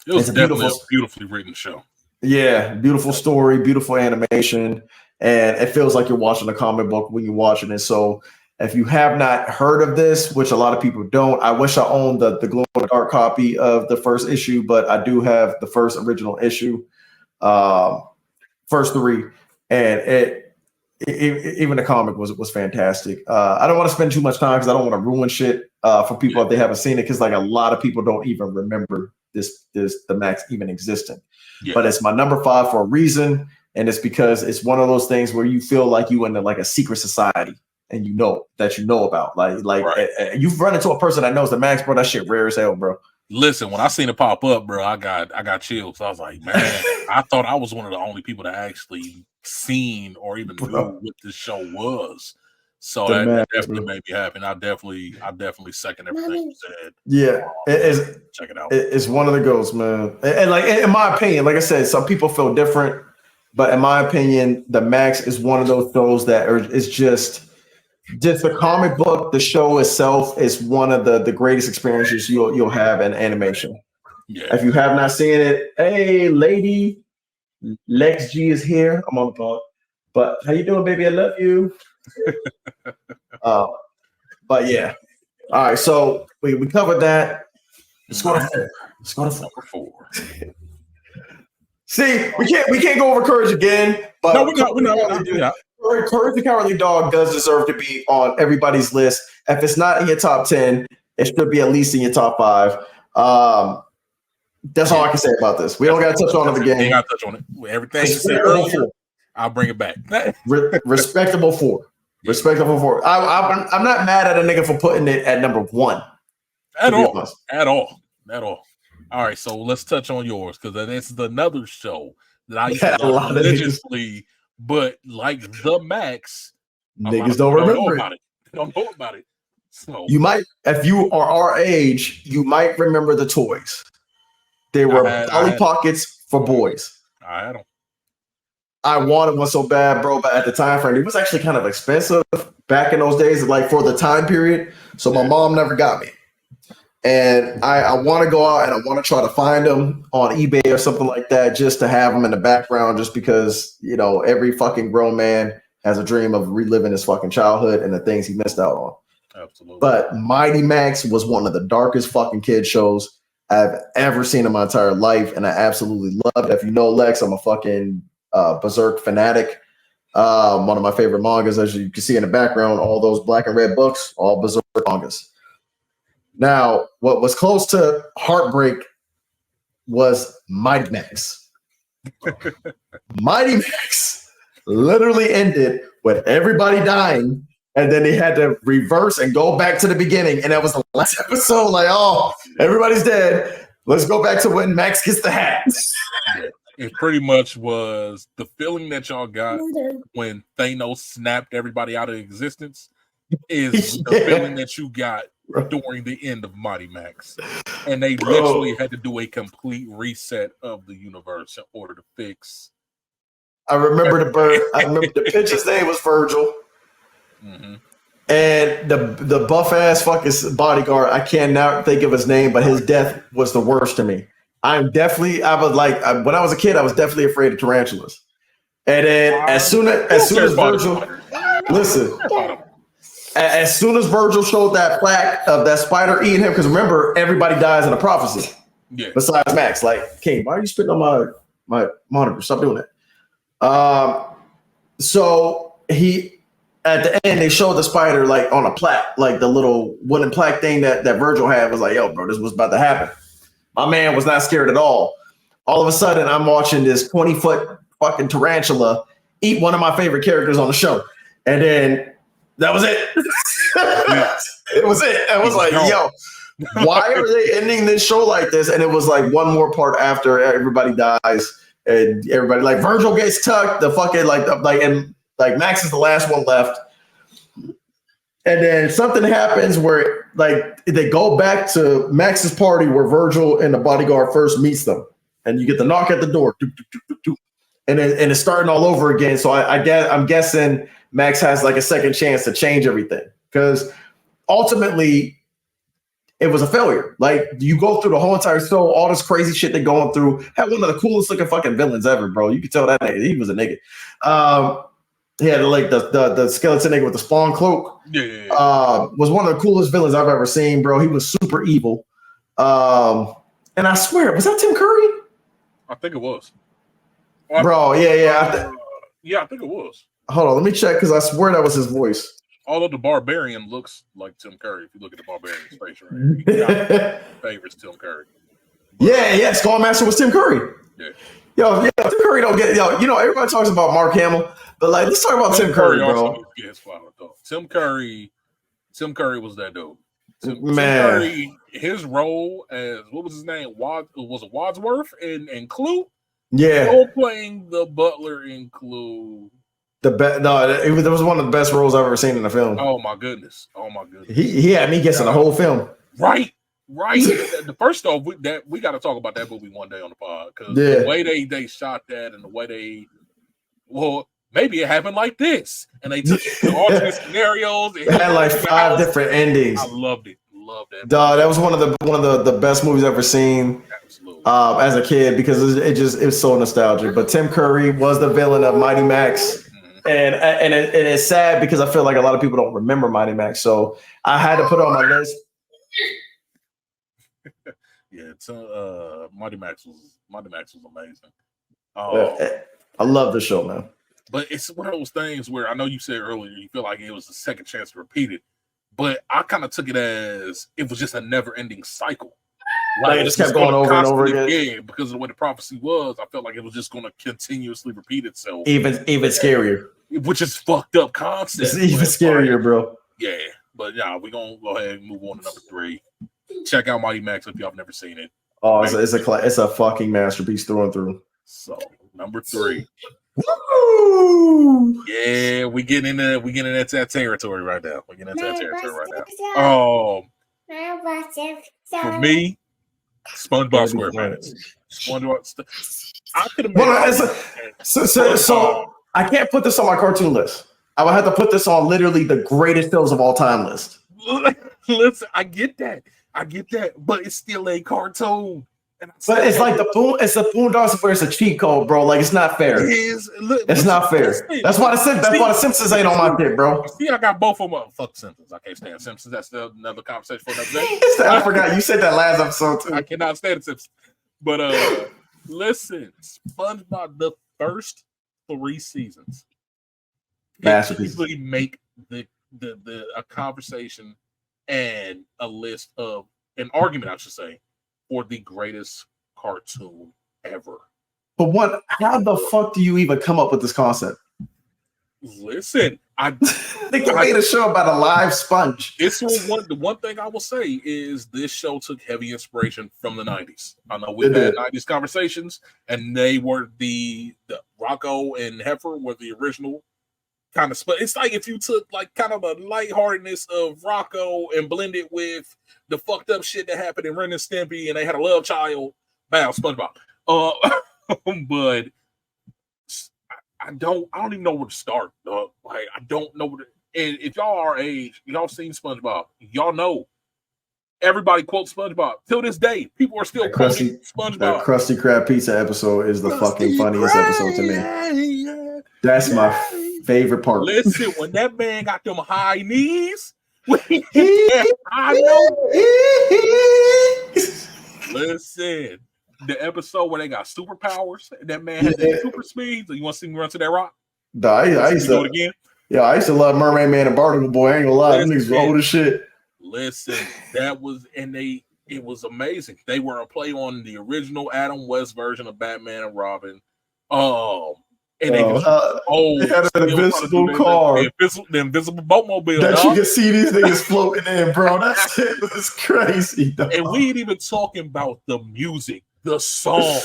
It was definitely a beautifully written show. Yeah, beautiful story, beautiful animation, and it feels like you're watching a comic book when you're watching it. So if you have not heard of this, which a lot of people don't, I wish I owned the glow in the dark copy of the first issue, but I do have the first original issue, first three, and even the comic was fantastic. I don't want to spend too much time because I don't want to ruin shit for people if they haven't seen it, because like a lot of people don't even remember the Max even existing. Yeah. But it's my number 5 for a reason, and it's because it's one of those things where you feel like you in like a secret society, and you know about like right. You've run into a person that knows the Max, bro. That shit rare as hell, bro. Listen, when I seen it pop up, bro, I got chills. I was like, man, I thought I was one of the only people that actually seen or even knew what this show was. So that definitely made me happy. And I definitely second everything you said. Yeah, check it out. It's one of the goals, man. And like in my opinion, like I said, some people feel different, but in my opinion, the Max is one of those shows that is just the comic book. The show itself is one of the greatest experiences you'll have in animation. Yeah. If you have not seen it, hey, lady, Lex G is here. I'm on the phone. But how you doing, baby? I love you. But yeah. All right, so we covered that. Let's go to number 4. See, we can't go over Courage again, but no, we're not. Courage the Cowardly Dog does deserve to be on everybody's list. If it's not in your top 10, it should be at least in your top 5. That's all I can say about this. We don't got to touch on it again. We got to touch on it. Everything you said earlier, I'll bring it back. Respectable 4. Respectable 4. I'm not mad at a nigga for putting it at number 1. At all. All right, so let's touch on yours, because this is another show that I used to love religiously, but like the Max, niggas don't remember about it. They don't know about it. So you might, if you are our age, you might remember the toys. They were Polly Pockets for boys. I had them. I wanted one so bad, bro, but at the time frame, it was actually kind of expensive back in those days, like for the time period. So my mom never got me. And I want to go out and I want to try to find them on eBay or something like that, just to have them in the background, just because, every fucking grown man has a dream of reliving his fucking childhood and the things he missed out on. Absolutely. But Mighty Max was one of the darkest fucking kid shows I've ever seen in my entire life, and I absolutely loved it. If you know Lex, I'm a fucking Berserk fanatic. One of my favorite mangas, as you can see in the background, all those black and red books, all Berserk mangas. Now, what was close to heartbreak was Mighty Max. Mighty Max literally ended with everybody dying, and then they had to reverse and go back to the beginning, and that was the last episode. Like, oh, everybody's dead. Let's go back to when Max gets the hat. It pretty much was the feeling that y'all got when Thanos snapped everybody out of existence is the feeling that you got during the end of Mighty Max. And they literally had to do a complete reset of the universe in order to fix. I remember the bird. I remember the pitcher's name was Virgil. Mm-hmm. And the buff ass fucking bodyguard, I cannot think of his name, but his death was the worst to me. When I was a kid, I was definitely afraid of tarantulas. And then as soon as Virgil, listen, as soon as Virgil showed that plaque of that spider eating him, because remember, everybody dies in a prophecy. Yeah. Besides Max, like, King, why are you spitting on my monitor? Stop doing that. So he, at the end, they showed the spider like on a plaque, like the little wooden plaque thing that Virgil had was like, yo, bro, this was about to happen. My man was not scared at all. All of a sudden, I'm watching this 20-foot fucking tarantula eat one of my favorite characters on the show. And then that was it. It was it. I was like, yo, why are they ending this show like this? And it was like one more part after everybody dies. And everybody, like, Virgil gets tucked, the fucking like Max is the last one left. And then something happens where like they go back to Max's party where Virgil and the bodyguard first meets them. And you get the knock at the door. And it's starting all over again. So I'm guessing Max has like a second chance to change everything. Because ultimately it was a failure. Like, you go through the whole entire show, all this crazy shit they're going through. Had one of the coolest looking fucking villains ever, bro. You could tell that nigga, he was a nigga. He had like the skeleton nigga with the spawn cloak. Yeah. Was one of the coolest villains I've ever seen, bro. He was super evil. And I swear, was that Tim Curry? I think it was. Bro, yeah. I think it was. Hold on, let me check because I swear that was his voice. Although the Barbarian looks like Tim Curry, if you look at the Barbarian's face, right? Favorites Tim Curry. But, yeah, Skullmaster was Tim Curry. Yeah. Yo, Tim Curry don't get yo. You know, everybody talks about Mark Hamill, but like, let's talk about Tim Curry, bro. Tim Curry was that dude. Tim Curry, his role as what was his name? Was it Wadsworth in Clue? Yeah, Role playing the butler in Clue. That was one of the best roles I've ever seen in a film. Oh my goodness! He had me guessing the whole film. Right. The first off, we got to talk about that movie one day on the pod because the way they shot that and the way maybe it happened like this, and they took alternate scenarios. It had like 5 different endings. I loved it. Loved that. Dog, that was one of the best movies I've ever seen. Absolutely. As a kid, because it was so nostalgic. But Tim Curry was the villain of Mighty Max. And it's sad because I feel like a lot of people don't remember Mighty Max, so I had to put it on my list. Yeah, Mighty Max was amazing. I love the show, man. But it's one of those things where I know you said earlier you feel like it was a second chance to repeat it, but I kind of took it as it was just a never-ending cycle. Like, it just kept going over and over again. Yeah, because of the way the prophecy was, I felt like it was just going to continuously repeat itself. Even scarier. Which is fucked up concept. It's even scarier, bro. Yeah, but yeah, we're going to go ahead and move on to number 3. Check out Mighty Max if y'all have never seen it. Oh, it's a fucking masterpiece through and through. So, number 3. Woo! Yeah, we getting into that territory right now. For me, SpongeBob SquarePants. I could have so I can't put this on my cartoon list. I would have to put this on literally the greatest films of all time list. Listen, I get that, but it's still a cartoon. But it's like the Boondocks where it's a cheat code, bro. Like, it's not fair. It's not fair. That's why the Simpsons ain't on my dick, bro. See, I got both of them. Fuck the Simpsons. I can't stand Simpsons. That's another conversation for another day. I forgot you said that last episode too. I cannot stand the Simpsons. But listen, SpongeBob, the first 3 seasons, basically make a conversation and a list of an argument, I should say, for the greatest cartoon ever. But how the fuck do you even come up with this concept? Listen, they made a show about a live sponge. The one thing I will say is this show took heavy inspiration from the 90s. I know we've had 90s conversations, and they were the Rocco and Heifer were the original kind of split. It's like if you took like kind of the lightheartedness of Rocco and blended with the fucked up shit that happened in Ren and Stimpy, and they had a love child. Bow, SpongeBob. But I don't even know where to start. Like, I don't know and if y'all are age, y'all seen SpongeBob, y'all know Everybody quotes SpongeBob. Till this day, people are still quoting SpongeBob. That Krusty Krab pizza episode is the fucking funniest episode to me. Yeah, That's my favorite part. Listen, when that man got them high knees, I know. Listen, the episode where they got superpowers, and that man had the super speeds. You want to see me run to that rock? I used to do it again. Yeah, I used to love Mermaid Man and Barnacle Boy. I ain't gonna lie, them niggas old as shit. Listen, that was, and it was amazing. They were a play on the original Adam West version of Batman and Robin. And they had an invisible car, the invisible boatmobile that you can see these niggas floating in, bro. That shit was crazy. Dog. And we ain't even talking about the music, the song,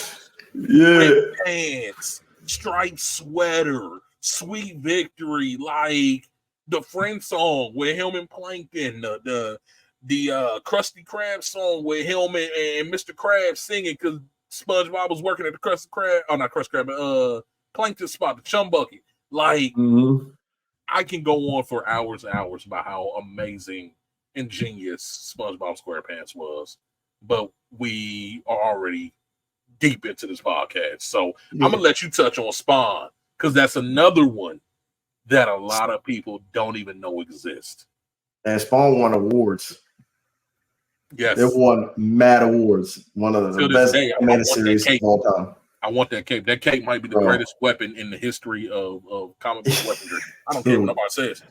Red Pants, Striped Sweater, Sweet Victory, like the Friend song with him and Plankton, the Krusty Krab song with him and Mr. Krabs singing because SpongeBob was working at the Krusty Krab, not Krusty Krab, but Plankton spot, the Chum Bucket. Like, I can go on for hours and hours about how amazing and genius SpongeBob SquarePants was, but we are already deep into this podcast, so I'm gonna let you touch on Spawn because that's another one that a lot of people don't even know exists. And Spawn won awards. Yes, it won mad awards. One of the best animated series of all time. I want that cape. That cape might be the greatest weapon in the history of comic book weaponry. I don't care what nobody says.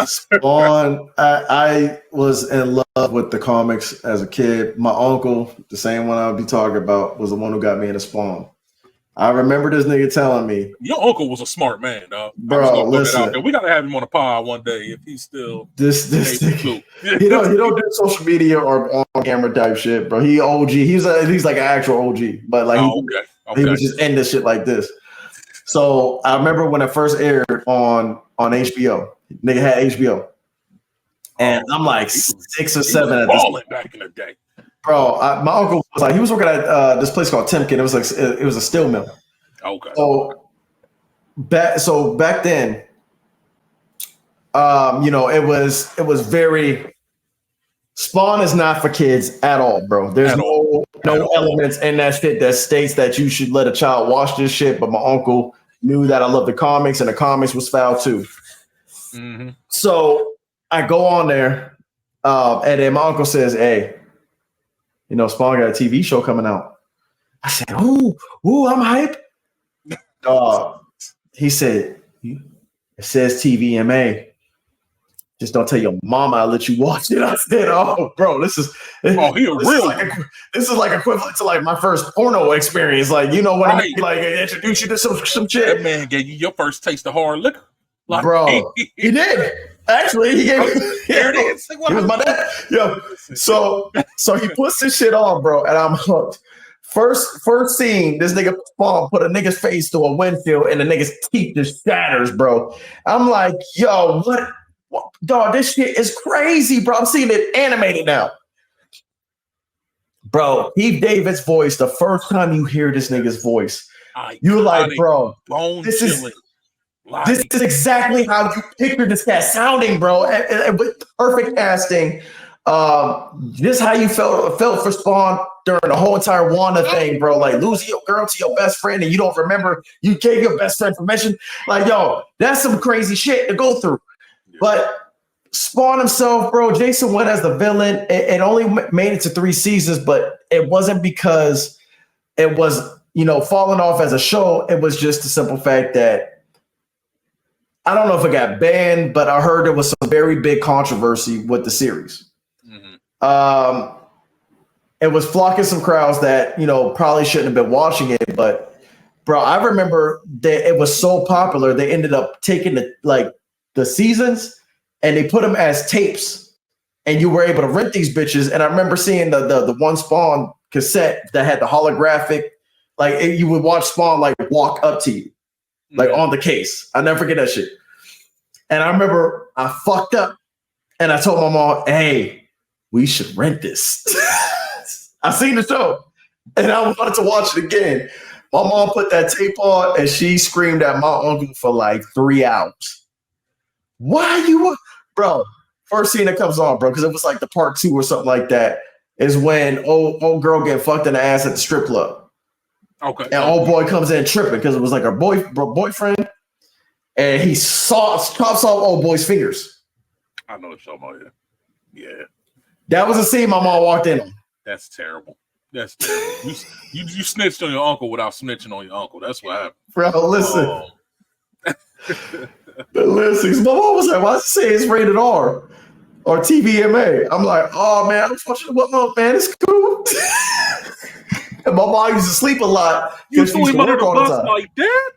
Spawn, I was in love with the comics as a kid. My uncle, the same one I'll be talking about, was the one who got me into Spawn. I remember this nigga telling me, your uncle was a smart man, dog. Bro, listen, we gotta have him on a pod one day if he's still this nigga, he don't do social media or on camera type shit, bro. He OG. He's like an actual OG, but like he was just in this shit like this. So I remember when it first aired on HBO. Nigga had HBO, and I'm like 6 or 7 at this point. Back in the day. Bro, my uncle was like, he was working at this place called Timken. It was like it was a steel mill. Okay. So back then, it was very. Spawn is not for kids at all, bro. There's no elements in that shit that states that you should let a child watch this shit. But my uncle knew that I loved the comics, and the comics was foul too. Mm-hmm. So I go on there, and then my uncle says, "Hey, Spawn got a TV show coming out." I said, "Ooh, I'm hype." He said, "It says TVMA. Just don't tell your mama I'll let you watch it." I said, "Oh, bro, this is like equivalent to like my first porno experience. Like, when I like introduce you to some shit." That man gave you your first taste of hard liquor. Like, bro, he did. Actually, he gave me. There it is. He was my dad. Yo, so he puts this shit on, bro, and I'm hooked. First scene, this nigga Spawn put a nigga's face to a windshield, and the nigga's teeth just shatters, bro. I'm like, yo, what? Dog, this shit is crazy, bro. I'm seeing it animated now. Bro, Keith David's voice, the first time you hear this nigga's voice, you're like, bro, this is exactly how you picture this cat sounding, bro. And with perfect casting. This is how you felt for Spawn during the whole entire Wanda thing, bro. Like losing your girl to your best friend and you don't remember you gave your best friend permission. Like, yo, that's some crazy shit to go through. But Spawn himself, bro, Jason went as the villain. It only made it to 3 seasons, but it wasn't because it was, falling off as a show. It was just the simple fact that I don't know if it got banned, but I heard there was some very big controversy with the series. Mm-hmm. It was flocking some crowds that, probably shouldn't have been watching it. But, bro, I remember that it was so popular, they ended up taking the seasons and they put them as tapes, and you were able to rent these bitches. And I remember seeing the one Spawn cassette that had the holographic, you would watch Spawn walk up to you, on the case. I never forget that shit. And I remember I fucked up and I told my mom, "Hey, we should rent this." I seen the show and I wanted to watch it again. My mom put that tape on and she screamed at my uncle for 3 hours. Why you, bro? first scene that comes on, bro, because it was like the part 2 or something like that, is when old girl get fucked in the ass at the strip club. Okay. And old boy comes in tripping because it was like her boyfriend, and he chops off old boy's fingers. I know what you're talking about. Yeah. That was a scene my mom walked in on. That's terrible. That's terrible. You snitched on your uncle without snitching on your uncle. That's what happened. Bro, listen. Listen, my mom was like, why does it say it's rated R or TVMA? I'm like, oh man, I was watching what man, it's cool. And my mom used to sleep a lot. You threw him under the bus like that?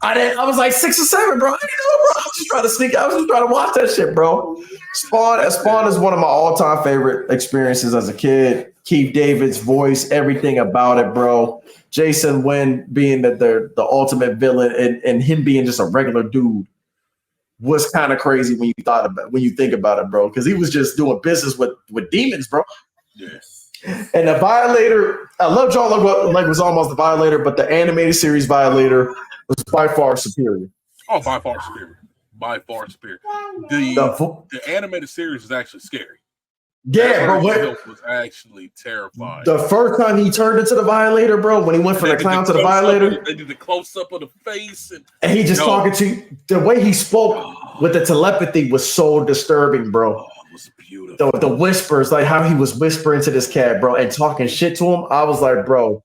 I was like 6 or 7, bro. I didn't know, bro. I was just trying to sneak. I was just trying to watch that shit, bro. Spawn is one of my all-time favorite experiences as a kid. Keith David's voice, everything about it, bro. Jason Wynn being the ultimate villain and him being just a regular dude was kind of crazy when you think about it, bro. Because he was just doing business with demons, bro. Yes. And the Violator, I love John like was almost the Violator, but the animated series Violator was by far superior. Oh, by far superior. By far superior. The animated series is actually scary. Yeah, bro. Was actually terrifying. The first time he turned into the Violator, bro, when he went from the clown to the Violator, they did the close up of the face, and he just talking to you. The way he spoke with the telepathy was so disturbing, bro. It was beautiful. The whispers, like how he was whispering to this cat, bro, and talking shit to him. I was like, bro,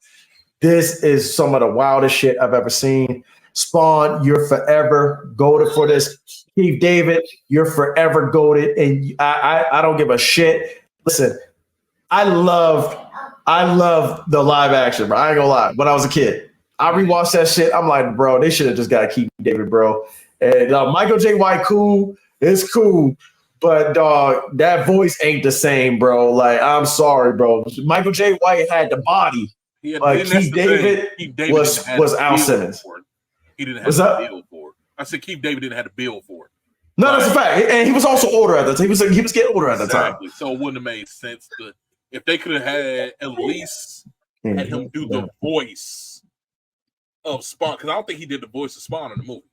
this is some of the wildest shit I've ever seen. Spawn, you're forever goated for this. Keith David, you're forever goated, and I don't give a shit. Listen, I loved the live action, bro. I ain't gonna lie. When I was a kid, I rewatched that shit. I'm like, bro, they should have just got Keith David, bro. And Michael J. White, cool. It's cool. But dog, that voice ain't the same, bro. Like, I'm sorry, bro. Michael J. White had the body. Keith David was Al Simmons. He didn't have the bill for it. I said Keith David didn't have the bill for it. No, that's a fact. And he was also older at the time. He was getting older at the time. So it wouldn't have made sense if they could have had at least had him do the voice of Spawn, because I don't think he did the voice of Spawn in the movie.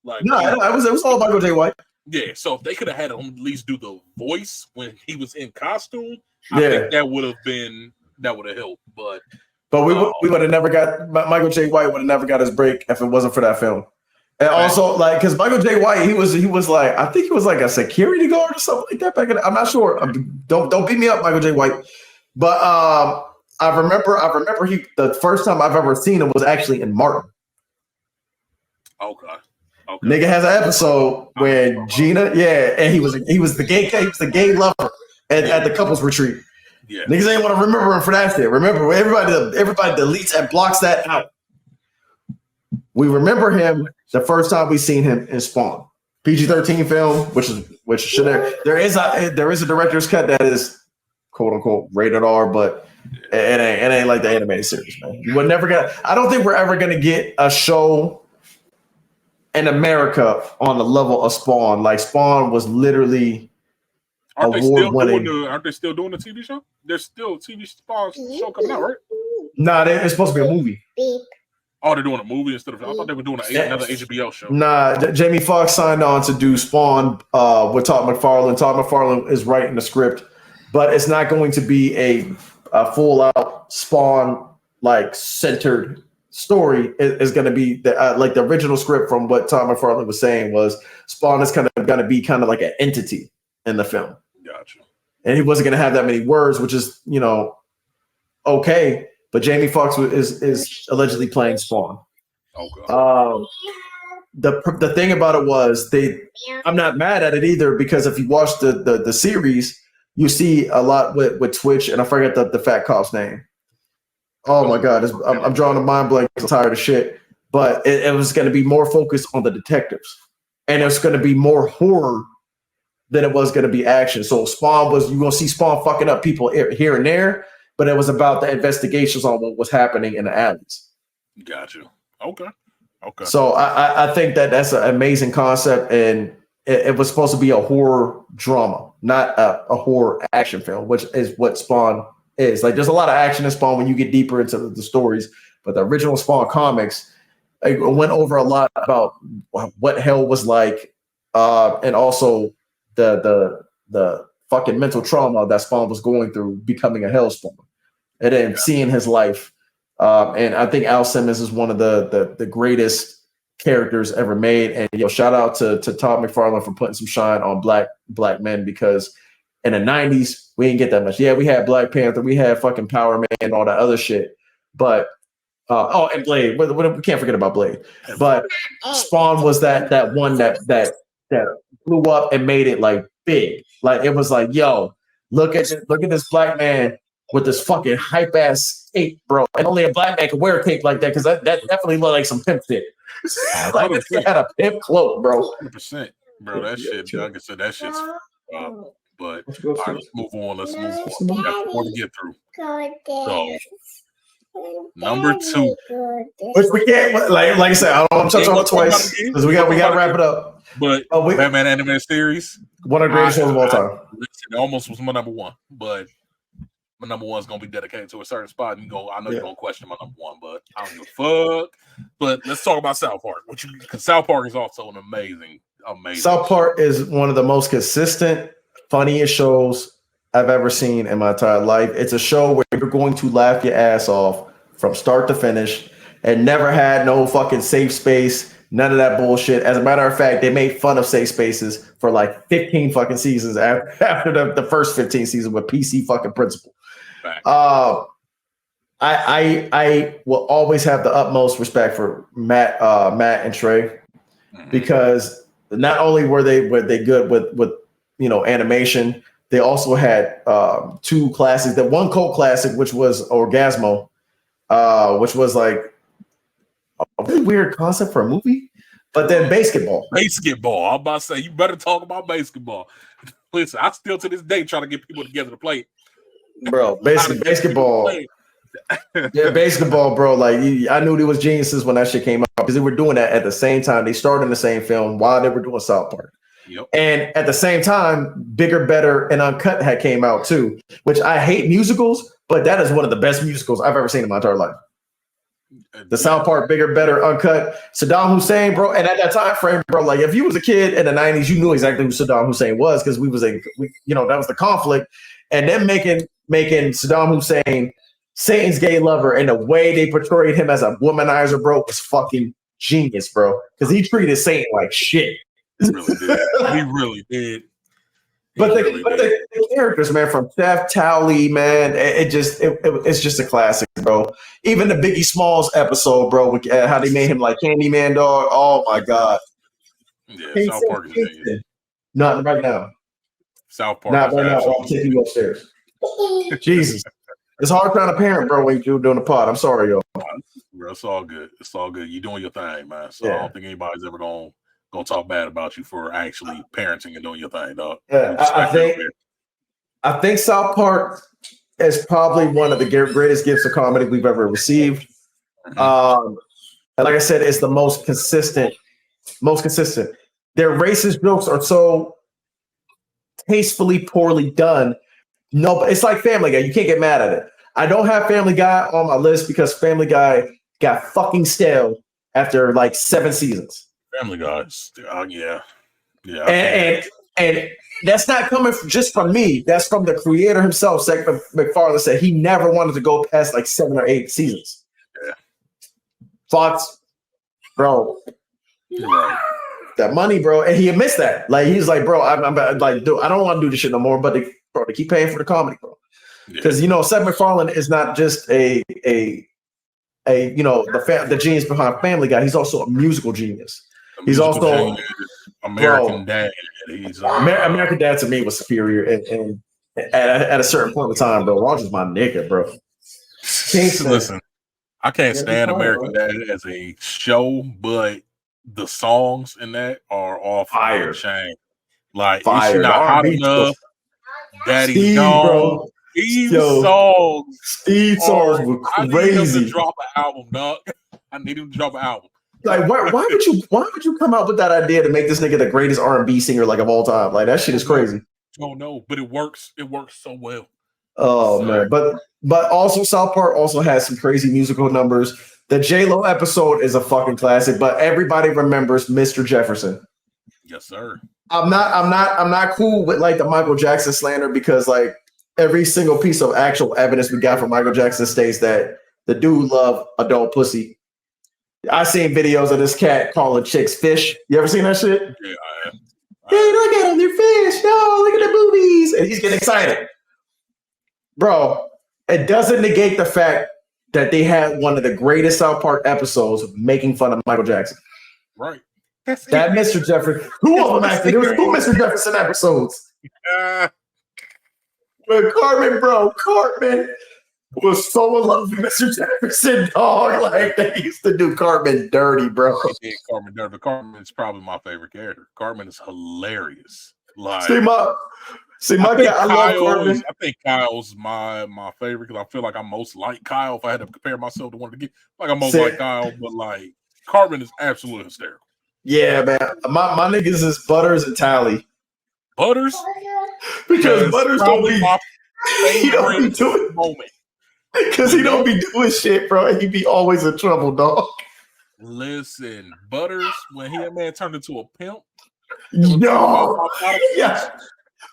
Like, no, it was all Michael J. White. Yeah, so if they could have had him at least do the voice when he was in costume, I think that would have helped. But we would have never got Michael J. White would have never got his break if it wasn't for that film. And also, like, because Michael J. White, he was like, I think he was like a security guard or something like that back in. I'm not sure. Don't beat me up, Michael J. White. But I remember the first time I've ever seen him was actually in Martin. Okay. Nigga has an episode where Gina, and he was the gay lover at the couples retreat. Yeah. Niggas ain't want to remember him for that shit. Remember, everybody deletes and blocks that out. We remember him the first time we seen him in Spawn, PG-13 film, which should there is a director's cut that is quote unquote rated R, but it ain't like the animated series, man. You would never get. I don't think we're ever gonna get a show in America on the level of Spawn. Like, Spawn was literally award-winning. Aren't they still doing the TV show? There's still a TV Spawn show coming out, right? Nah, it's supposed to be a movie. Oh, they're doing a movie instead of. I thought they were doing another HBO show. Nah, Jamie Foxx signed on to do Spawn with Todd McFarlane. Todd McFarlane is writing the script, but it's not going to be a full-out Spawn like centered story. Is going to be like the original script from what Todd McFarlane was saying was Spawn is kind of going to be kind of like an entity in the film. Gotcha. And he wasn't going to have that many words, which is okay. But Jamie Foxx is allegedly playing Spawn. Okay. The thing about it was I'm not mad at it either, because if you watch the series, you see a lot with Twitch, and I forget the fat cop's name. Oh my God, I'm drawing a mind blank. I'm tired of shit. But it was going to be more focused on the detectives, and it's going to be more horror than it was going to be action. So Spawn you're going to see Spawn fucking up people here and there, but it was about the investigations on what was happening in the alleys. Gotcha. Okay. So I think that's an amazing concept, and it was supposed to be a horror drama, not a horror action film, which is what Spawn is. Like, there's a lot of action in Spawn when you get deeper into the stories, but the original Spawn comics went over a lot about what hell was like, and also the the fucking mental trauma that Spawn was going through becoming a Hellspawn, and then seeing his life. And I think Al Simmons is one of the greatest characters ever made. And shout out to Todd McFarlane for putting some shine on black men, because in the 90s we didn't get that much. Yeah, we had Black Panther, we had fucking Power Man and all that other shit. But and Blade, we can't forget about Blade. But Spawn was that one that blew up and made it like big. Like it was like, yo, look at this black man with this fucking hype ass cape, bro. And only a black man can wear a cape like that, because that definitely looked like some pimp shit. Like this guy had a pimp cloak, bro. 100%, bro. That shit, like I said, that shit's. But all right, let's move on. We got more to get through. So number 2, which we can't like I said, I don't want to touch on it twice because we got to wrap it up. But Batman animated series, one of the greatest shows of all time. It almost was my number 1, but my number 1 is gonna be dedicated to a certain spot. And I know you're gonna question my number 1, but I don't give a fuck. But let's talk about South Park. Because South Park is also an amazing. South Park is one of the most consistent, funniest shows I've ever seen in my entire life. It's a show where you're going to laugh your ass off from start to finish, and never had no fucking safe space, none of that bullshit. As a matter of fact, they made fun of safe spaces for like 15 fucking seasons after the first 15 seasons with PC fucking principle. I will always have the utmost respect for Matt and Trey, because not only were they good with animation, they also had 2 classics. That one cult classic, which was Orgasmo, which was like a really weird concept for a movie. But then basketball. I'm about to say, you better talk about basketball. Listen, I still to this day trying to get people together to play. Bro, basketball. Yeah, basketball, bro. Like I knew they was geniuses when that shit came out, because they were doing that at the same time. They started in the same film while they were doing South Park. Yep. And at the same time, Bigger, Better, and Uncut had came out too, which I hate musicals, but that is one of the best musicals I've ever seen in my entire life. The South Park, Bigger, Better, Uncut, Saddam Hussein, bro. And at that time frame, bro, like if you was a kid in the 90s, you knew exactly who Saddam Hussein was, because that was the conflict. And then making Saddam Hussein Satan's gay lover, and the way they portrayed him as a womanizer, bro, was fucking genius, bro. Because he treated Satan like shit. He really did. He really did. But the characters, man, from Chef Towley, man, it's just a classic, bro. Even the Biggie Smalls episode, bro, with, how they made him like Candyman dog. Oh my god. Yeah, South Park is amazing. Not right now. South Park. Not right now. I'll take you upstairs. Jesus. It's hard trying to parent, bro, when you're doing the pod. I'm sorry, yo. Bro, it's all good. It's all good. You're doing your thing, man. So I don't think anybody's ever gonna talk bad about you for actually parenting and doing your thing, dog. Yeah, I think South Park is probably one of the greatest gifts of comedy we've ever received. And like I said, it's the most consistent. Their racist jokes are so tastefully poorly done. No, but it's like Family Guy. You can't get mad at it. I don't have Family Guy on my list because Family Guy got fucking stale after like 7 seasons. Family Guy, yeah. And that's not coming just from me. That's from the creator himself. Seth MacFarlane said he never wanted to go past like 7 or 8 seasons. Yeah. Fox, bro. Right. That money, bro. And he admits that. Like he's like, bro, I'm like, dude, I don't want to do this shit no more. But they keep paying for the comedy, bro. Because Seth MacFarlane is not just the genius behind Family Guy. He's also a musical genius. He's also American Dad. American Dad to me was superior, and at a certain point in time, bro, Roger's my nigga, bro. Listen, I can't stand American Dad as a show, but the songs in that are all fire. Chain. Like it's not hot enough. Daddy's gone. Bro. These songs were crazy. I need him to drop an album, dog. I need him to drop an album. Like, why would you come out with that idea to make this nigga the greatest R&B singer like of all time? Like that shit is crazy. Oh no, but it works. It works so well. Oh man, but also South Park also has some crazy musical numbers. The J-Lo episode is a fucking classic, but everybody remembers Mr. Jefferson. Yes, sir. I'm not cool with like the Michael Jackson slander because like every single piece of actual evidence we got from Michael Jackson states that the dude loved adult pussy. I seen videos of this cat calling chicks fish. You ever seen that shit? Yeah, Hey, look at them, they're fish. No, look at the boobies, and he's getting excited, bro. It doesn't negate the fact that they had one of the greatest South Park episodes making fun of Michael Jackson. right. That Mr. Jefferson. Who of them acted? There was two Mr. Jefferson episodes. But Cartman was so in love with Mr. Jefferson, dog. Like they used to do Cartman dirty, bro. He did Cartman dirty. Cartman is probably my favorite character. Cartman is hilarious. Like, see my guy. I love Cartman. I think Kyle's my favorite because I feel like I'm most like Kyle. If I had to compare myself to one of the kids, like I'm most like Kyle, but like Cartman is absolutely hysterical. Yeah, man. My niggas is Butters and Tally. Butters? Because Butters don't be my he don't be doing moment. Because he don't be doing shit, bro. He be always in trouble, dog. Listen, Butters, when he that man turned into a pimp. Yo, yeah.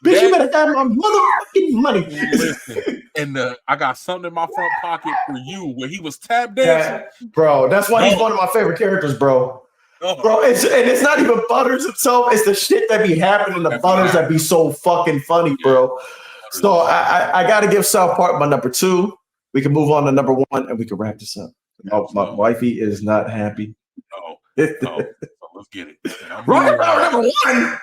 Bitch, you better have my motherfucking money. Listen, and I got something in my front pocket for you where he was tap dancing. Yeah, bro, that's why he's one of my favorite characters, bro. Bro, it's not even Butters himself. It's the shit that be happening to Butters that be so fucking funny, bro. So I got to give South Park my number 2. We can move on to number 1 and we can wrap this up. My wifey is not happy. No. Let's get it. Rocket Power number 1.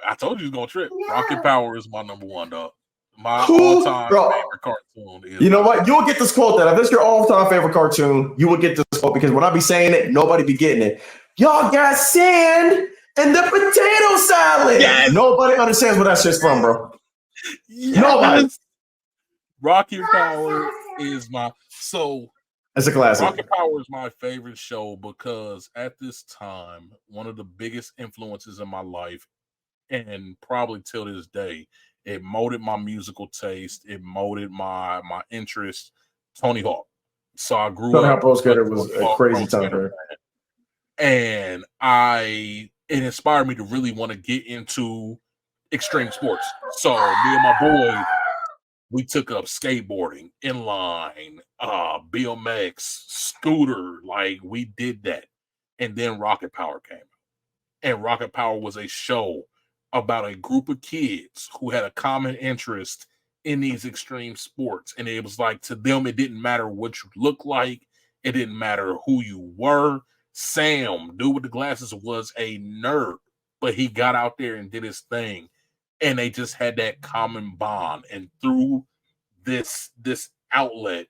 I told you he was gonna trip. Rocket Power is my number 1, dog. My all-time favorite cartoon is. You know what? You'll get this quote that if it's your all-time favorite cartoon, you will get this quote because when I be saying it, nobody be getting it. Y'all got sand and the potato salad. Yes. Nobody understands where that shit's from, bro. Yes. Nobody. Rocket Power is it's a classic. Rocket Power is my favorite show because at this time, one of the biggest influences in my life, and probably till this day, it molded my musical taste. It molded my interest. Tony Hawk. So I grew up. Tony Hawk Pro Skater was a crazy time for it. And it inspired me to really want to get into extreme sports. So me and my boy, we took up skateboarding, inline, BMX, scooter. Like we did that. And then Rocket Power came out. And Rocket Power was a show about a group of kids who had a common interest in these extreme sports. And it was like, to them, it didn't matter what you looked like. It didn't matter who you were. Sam, dude with the glasses, was a nerd, but he got out there and did his thing. And they just had that common bond. And through this outlet,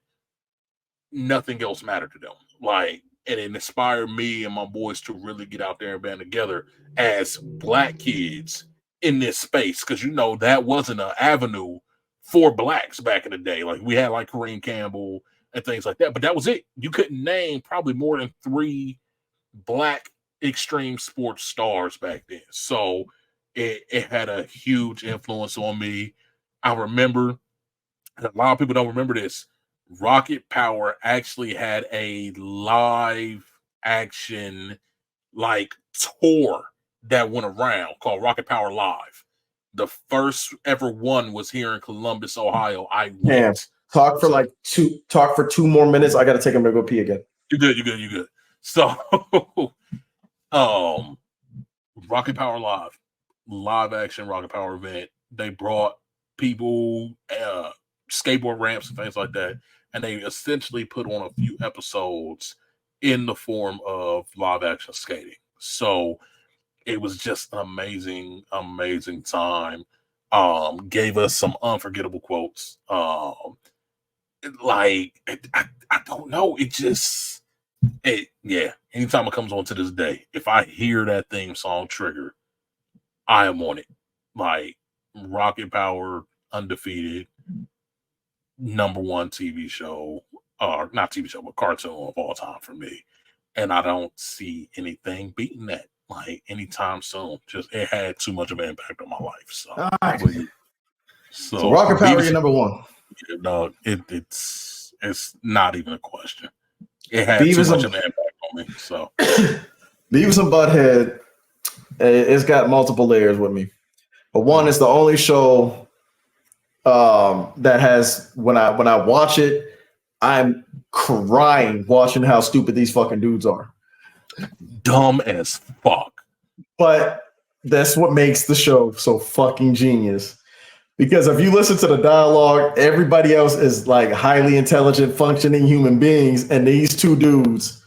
nothing else mattered to them. Like, and it inspired me and my boys to really get out there and band together as Black kids in this space. Because, you know, that wasn't an avenue for Blacks back in the day. Like, we had like Kareem Campbell and things like that. But that was it. You couldn't name probably more than 3 Black extreme sports stars back then. So it had a huge influence on me. I remember, a lot of people don't remember this, Rocket Power actually had a live action like tour that went around called Rocket Power Live. The first ever one was here in Columbus, Ohio. I went. Damn. Talk for 2 more minutes. I gotta take him to go pee again. You good. So Rocket Power live action Rocket Power event. They brought people, skateboard ramps and things like that, and they essentially put on a few episodes in the form of live action skating. So it was just an amazing time. Gave us some unforgettable quotes. Like I don't know, anytime it comes on to this day, if I hear that theme song trigger, I am on it. Like, Rocket Power, undefeated, number 1 TV show, or not TV show, but cartoon of all time for me. And I don't see anything beating that, like, anytime soon. Just, it had too much of an impact on my life. So Rocket Power, you're number 1. No, it's not even a question. It had too much of an impact on me. So Beavis and Butthead It's got multiple layers with me. But one is the only show that has when I watch it, I'm crying watching how stupid these fucking dudes are. Dumb as fuck. But that's what makes the show so fucking genius. Because if you listen to the dialogue, everybody else is like highly intelligent, functioning human beings, and these two dudes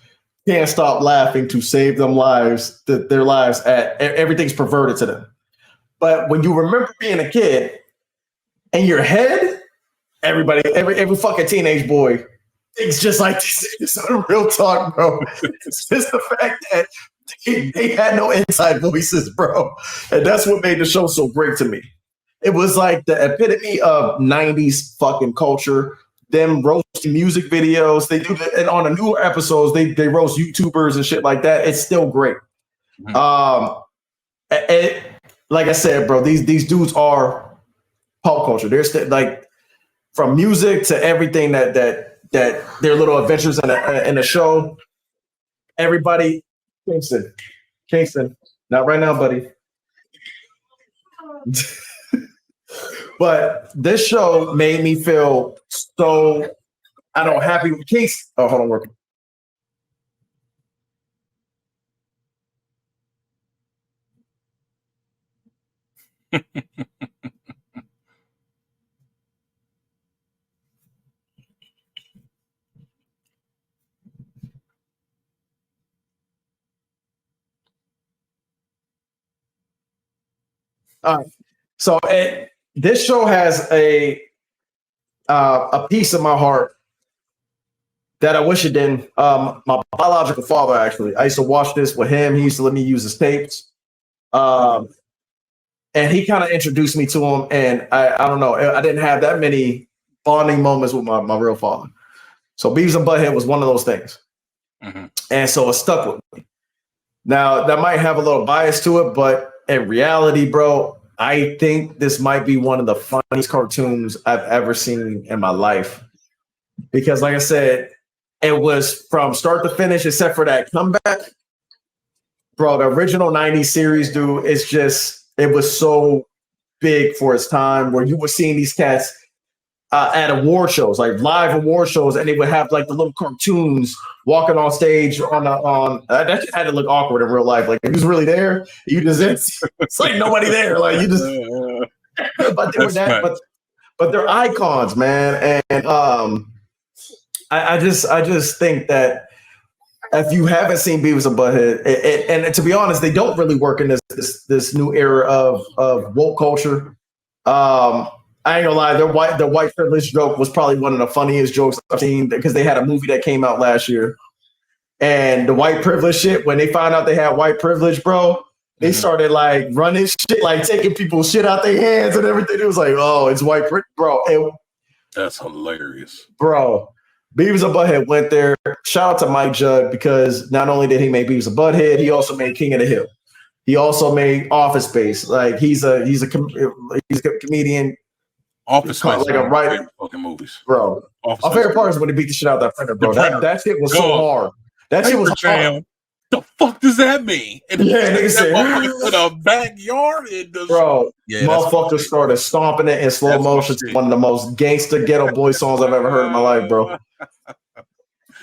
can't stop laughing to save them lives, their lives. At everything's perverted to them. But when you remember being a kid, in your head, every fucking teenage boy thinks just like this. It's real talk, bro. It's just the fact that they had no inside voices, bro, and that's what made the show so great to me. It was like the epitome of 90s fucking culture. Them roasting music videos. They do that, and on the newer episodes, they roast YouTubers and shit like that. It's still great. Mm-hmm. Like I said, bro, these dudes are pop culture. They're still like from music to everything that their little adventures in the show. Everybody, Kingston, not right now, buddy. But this show made me feel so, I don't know, happy with Kingston. Oh, hold on, working. All right. So this show has a piece of my heart that I wish it didn't. My biological father, actually, I used to watch this with him. He used to let me use his tapes. And he kind of introduced me to him. And I don't know, I didn't have that many bonding moments with my real father. So Beavis and Butthead was one of those things. Mm-hmm. And so it stuck with me. Now, that might have a little bias to it, but in reality, bro, I think this might be one of the funniest cartoons I've ever seen in my life. Because, like I said, it was from start to finish, except for that comeback. Bro, the original 90s series, dude, it was so big for its time where you were seeing these cats at award shows, like live award shows, and they would have like the little cartoons walking on stage that had to look awkward in real life. Like if he was really there, it's like nobody there. Like you just but they were that, but they're icons, man. And I just think that if you haven't seen Beavis and Butthead, and to be honest, they don't really work in this new era of woke culture. I ain't gonna lie, the white privilege joke was probably one of the funniest jokes I've seen because they had a movie that came out last year. And the white privilege shit, when they found out they had white privilege, bro, they started like running shit, like taking people's shit out their hands and everything. It was like, oh, it's white privilege, bro. That's hilarious. Bro, Beavis and Butthead went there. Shout out to Mike Judd because not only did he make Beavis and Butthead, he also made King of the Hill. He also made Office Space. Like he's a comedian. Office Space, like a right fucking movies, bro. Our favorite part is when they beat the shit out of that printer, bro. That shit was so hard. That shit was hard. The fuck does that mean? And nigga said in a backyard. Bro, motherfucker started stomping it in slow motion. It's one of the most gangster ghetto boy songs I've ever heard in my life, bro.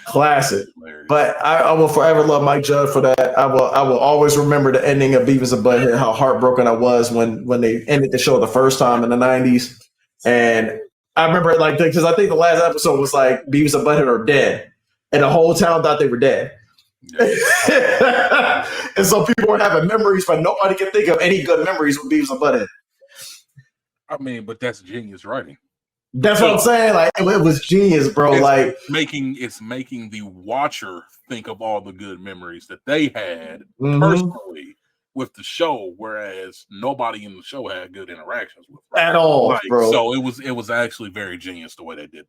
Classic. But I will forever love Mike Judd for that. I will always remember the ending of Beavis and Butthead, how heartbroken I was when they ended the show the first time in the 90s. And I remember like because I think the last episode was like Beavis and Butthead are dead, and the whole town thought they were dead. Yeah. And so people were having memories, but nobody can think of any good memories with Beavis and Butthead. I mean, but that's genius writing. That's what I'm saying. Like it was genius, bro. It's making the watcher think of all the good memories that they had personally with the show, whereas nobody in the show had good interactions with them. At all, bro. So it was actually very genius the way they did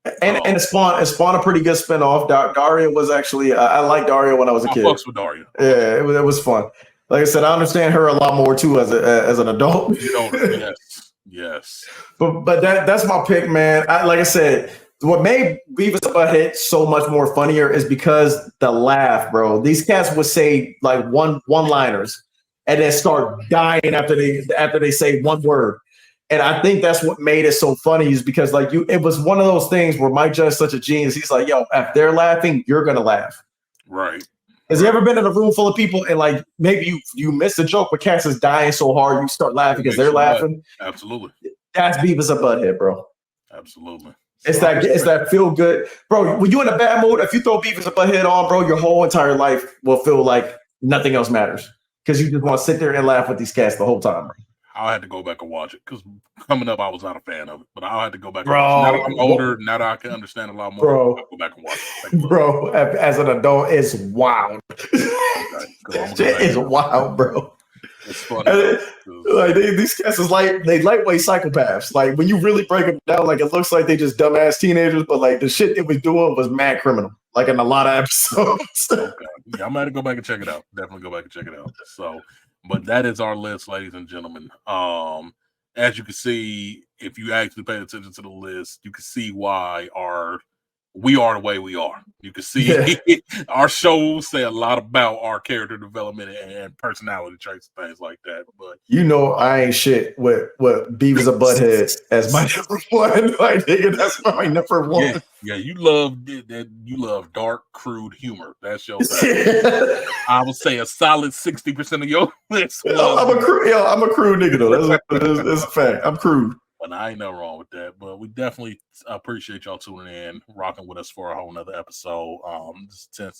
that. And it spawned a pretty good spinoff. Daria was actually I liked Daria when I was a kid. I fucks with Daria. Yeah, it was fun. Like I said, I understand her a lot more too as an adult. Yes. But that's my pick, man. Like I said, what made Beavis and Butthead so much more funnier is because the laugh, bro. These cats would say like one-liners, and then start dying after they say one word. And I think that's what made it so funny is because like it was one of those things where Mike Judge is such a genius. He's like, yo, if they're laughing, you're gonna laugh. Right. Has you ever been in a room full of people and like maybe you missed a joke, but Cass is dying so hard you start laughing because they're laughing? Absolutely. That's Beavis and Butthead, bro. Absolutely. It's that feel good, bro. When you're in a bad mood, if you throw Beavis and Butthead on, bro, your whole entire life will feel like nothing else matters because you just want to sit there and laugh with these cats the whole time, bro. I'll have to go back and watch it because coming up, I was not a fan of it, but I'll have to go back. Bro, and watch it. Now that I'm older, now that I can understand a lot more, bro, I'll go back and watch it. Bro, as an adult, it's wild. It's wild, bro. It's funny. Like these cats is they lightweight psychopaths. Like when you really break them down, like it looks like they just dumbass teenagers, but like the shit they was doing was mad criminal. Like in a lot of episodes. Okay. Yeah, I'm gonna go back and check it out. Definitely go back and check it out. So, but that is our list, ladies and gentlemen. As you can see, if you actually pay attention to the list, you can see why we are the way we are. You can see our shows say a lot about our character development and personality traits and things like that. But I ain't shit with Beavis and Butthead as my number one. Like nigga, that's my number one. Yeah, you love that. You love dark, crude humor. That's your thing. I would say a solid 60% of your list. I'm a crude nigga though. That's a fact. I'm crude. But I ain't no wrong with that. But we definitely appreciate y'all tuning in, rocking with us for a whole nother episode. 10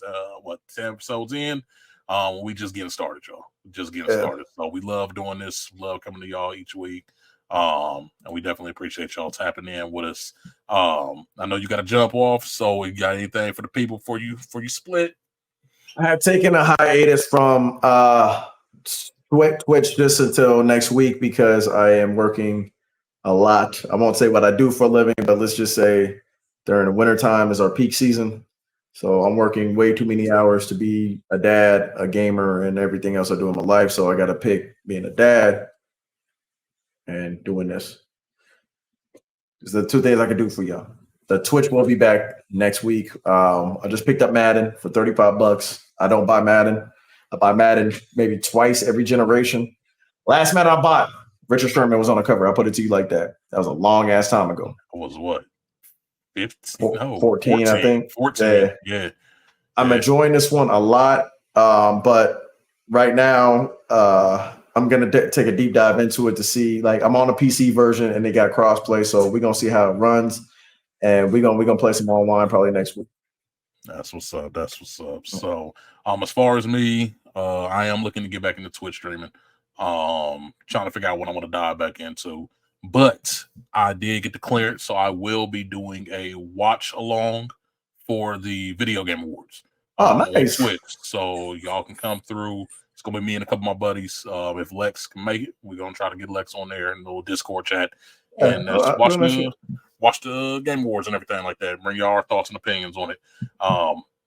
episodes in. We just getting started, y'all. Just getting started. So we love doing this. Love coming to y'all each week. And we definitely appreciate y'all tapping in with us. I know you got to jump off. So you got anything for the people before you split? I have taken a hiatus from Twitch just until next week because I am working a lot. I won't say what I do for a living, but let's just say during the wintertime is our peak season. So I'm working way too many hours to be a dad, a gamer, and everything else I do in my life. So I got to pick being a dad and doing this. It's the two things I can do for y'all. The Twitch will be back next week. I just picked up Madden for $35. I don't buy Madden. I buy Madden maybe twice every generation. Last Madden I bought, Richard Sherman was on the cover. I'll put it to you like that. That was a long ass time ago. It was what? 14, I think. 14. Yeah. I'm enjoying this one a lot. But right now, I'm going to take a deep dive into it to see, like, I'm on a PC version and they got crossplay. So we're going to see how it runs. And we're gonna play some online probably next week. That's what's up. So, as far as me, I am looking to get back into Twitch streaming. Trying to figure out what I want to dive back into. But I did get the clearance, so I will be doing a watch along for the Video Game Awards. Oh, nice. On Twitch. So y'all can come through. It's gonna be me and a couple of my buddies. If Lex can make it, we're gonna try to get Lex on there in a little Discord chat and watch the Game Awards and everything like that. Bring y'all our thoughts and opinions on it.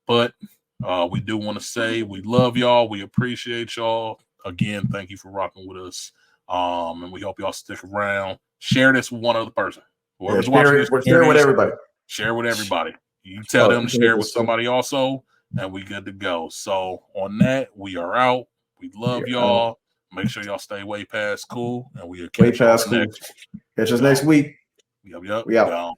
But we do want to say we love y'all. We appreciate y'all. Again, thank you for rocking with us. And we hope y'all stick around. Share this with one other person. Whoever's watching this, share with everybody. Share with everybody. You tell them to share with somebody also, and we good to go. So on that, we are out. We love y'all. Make sure y'all stay way past cool, and we'll catch y'all next. Catch us next week. Yep. We out.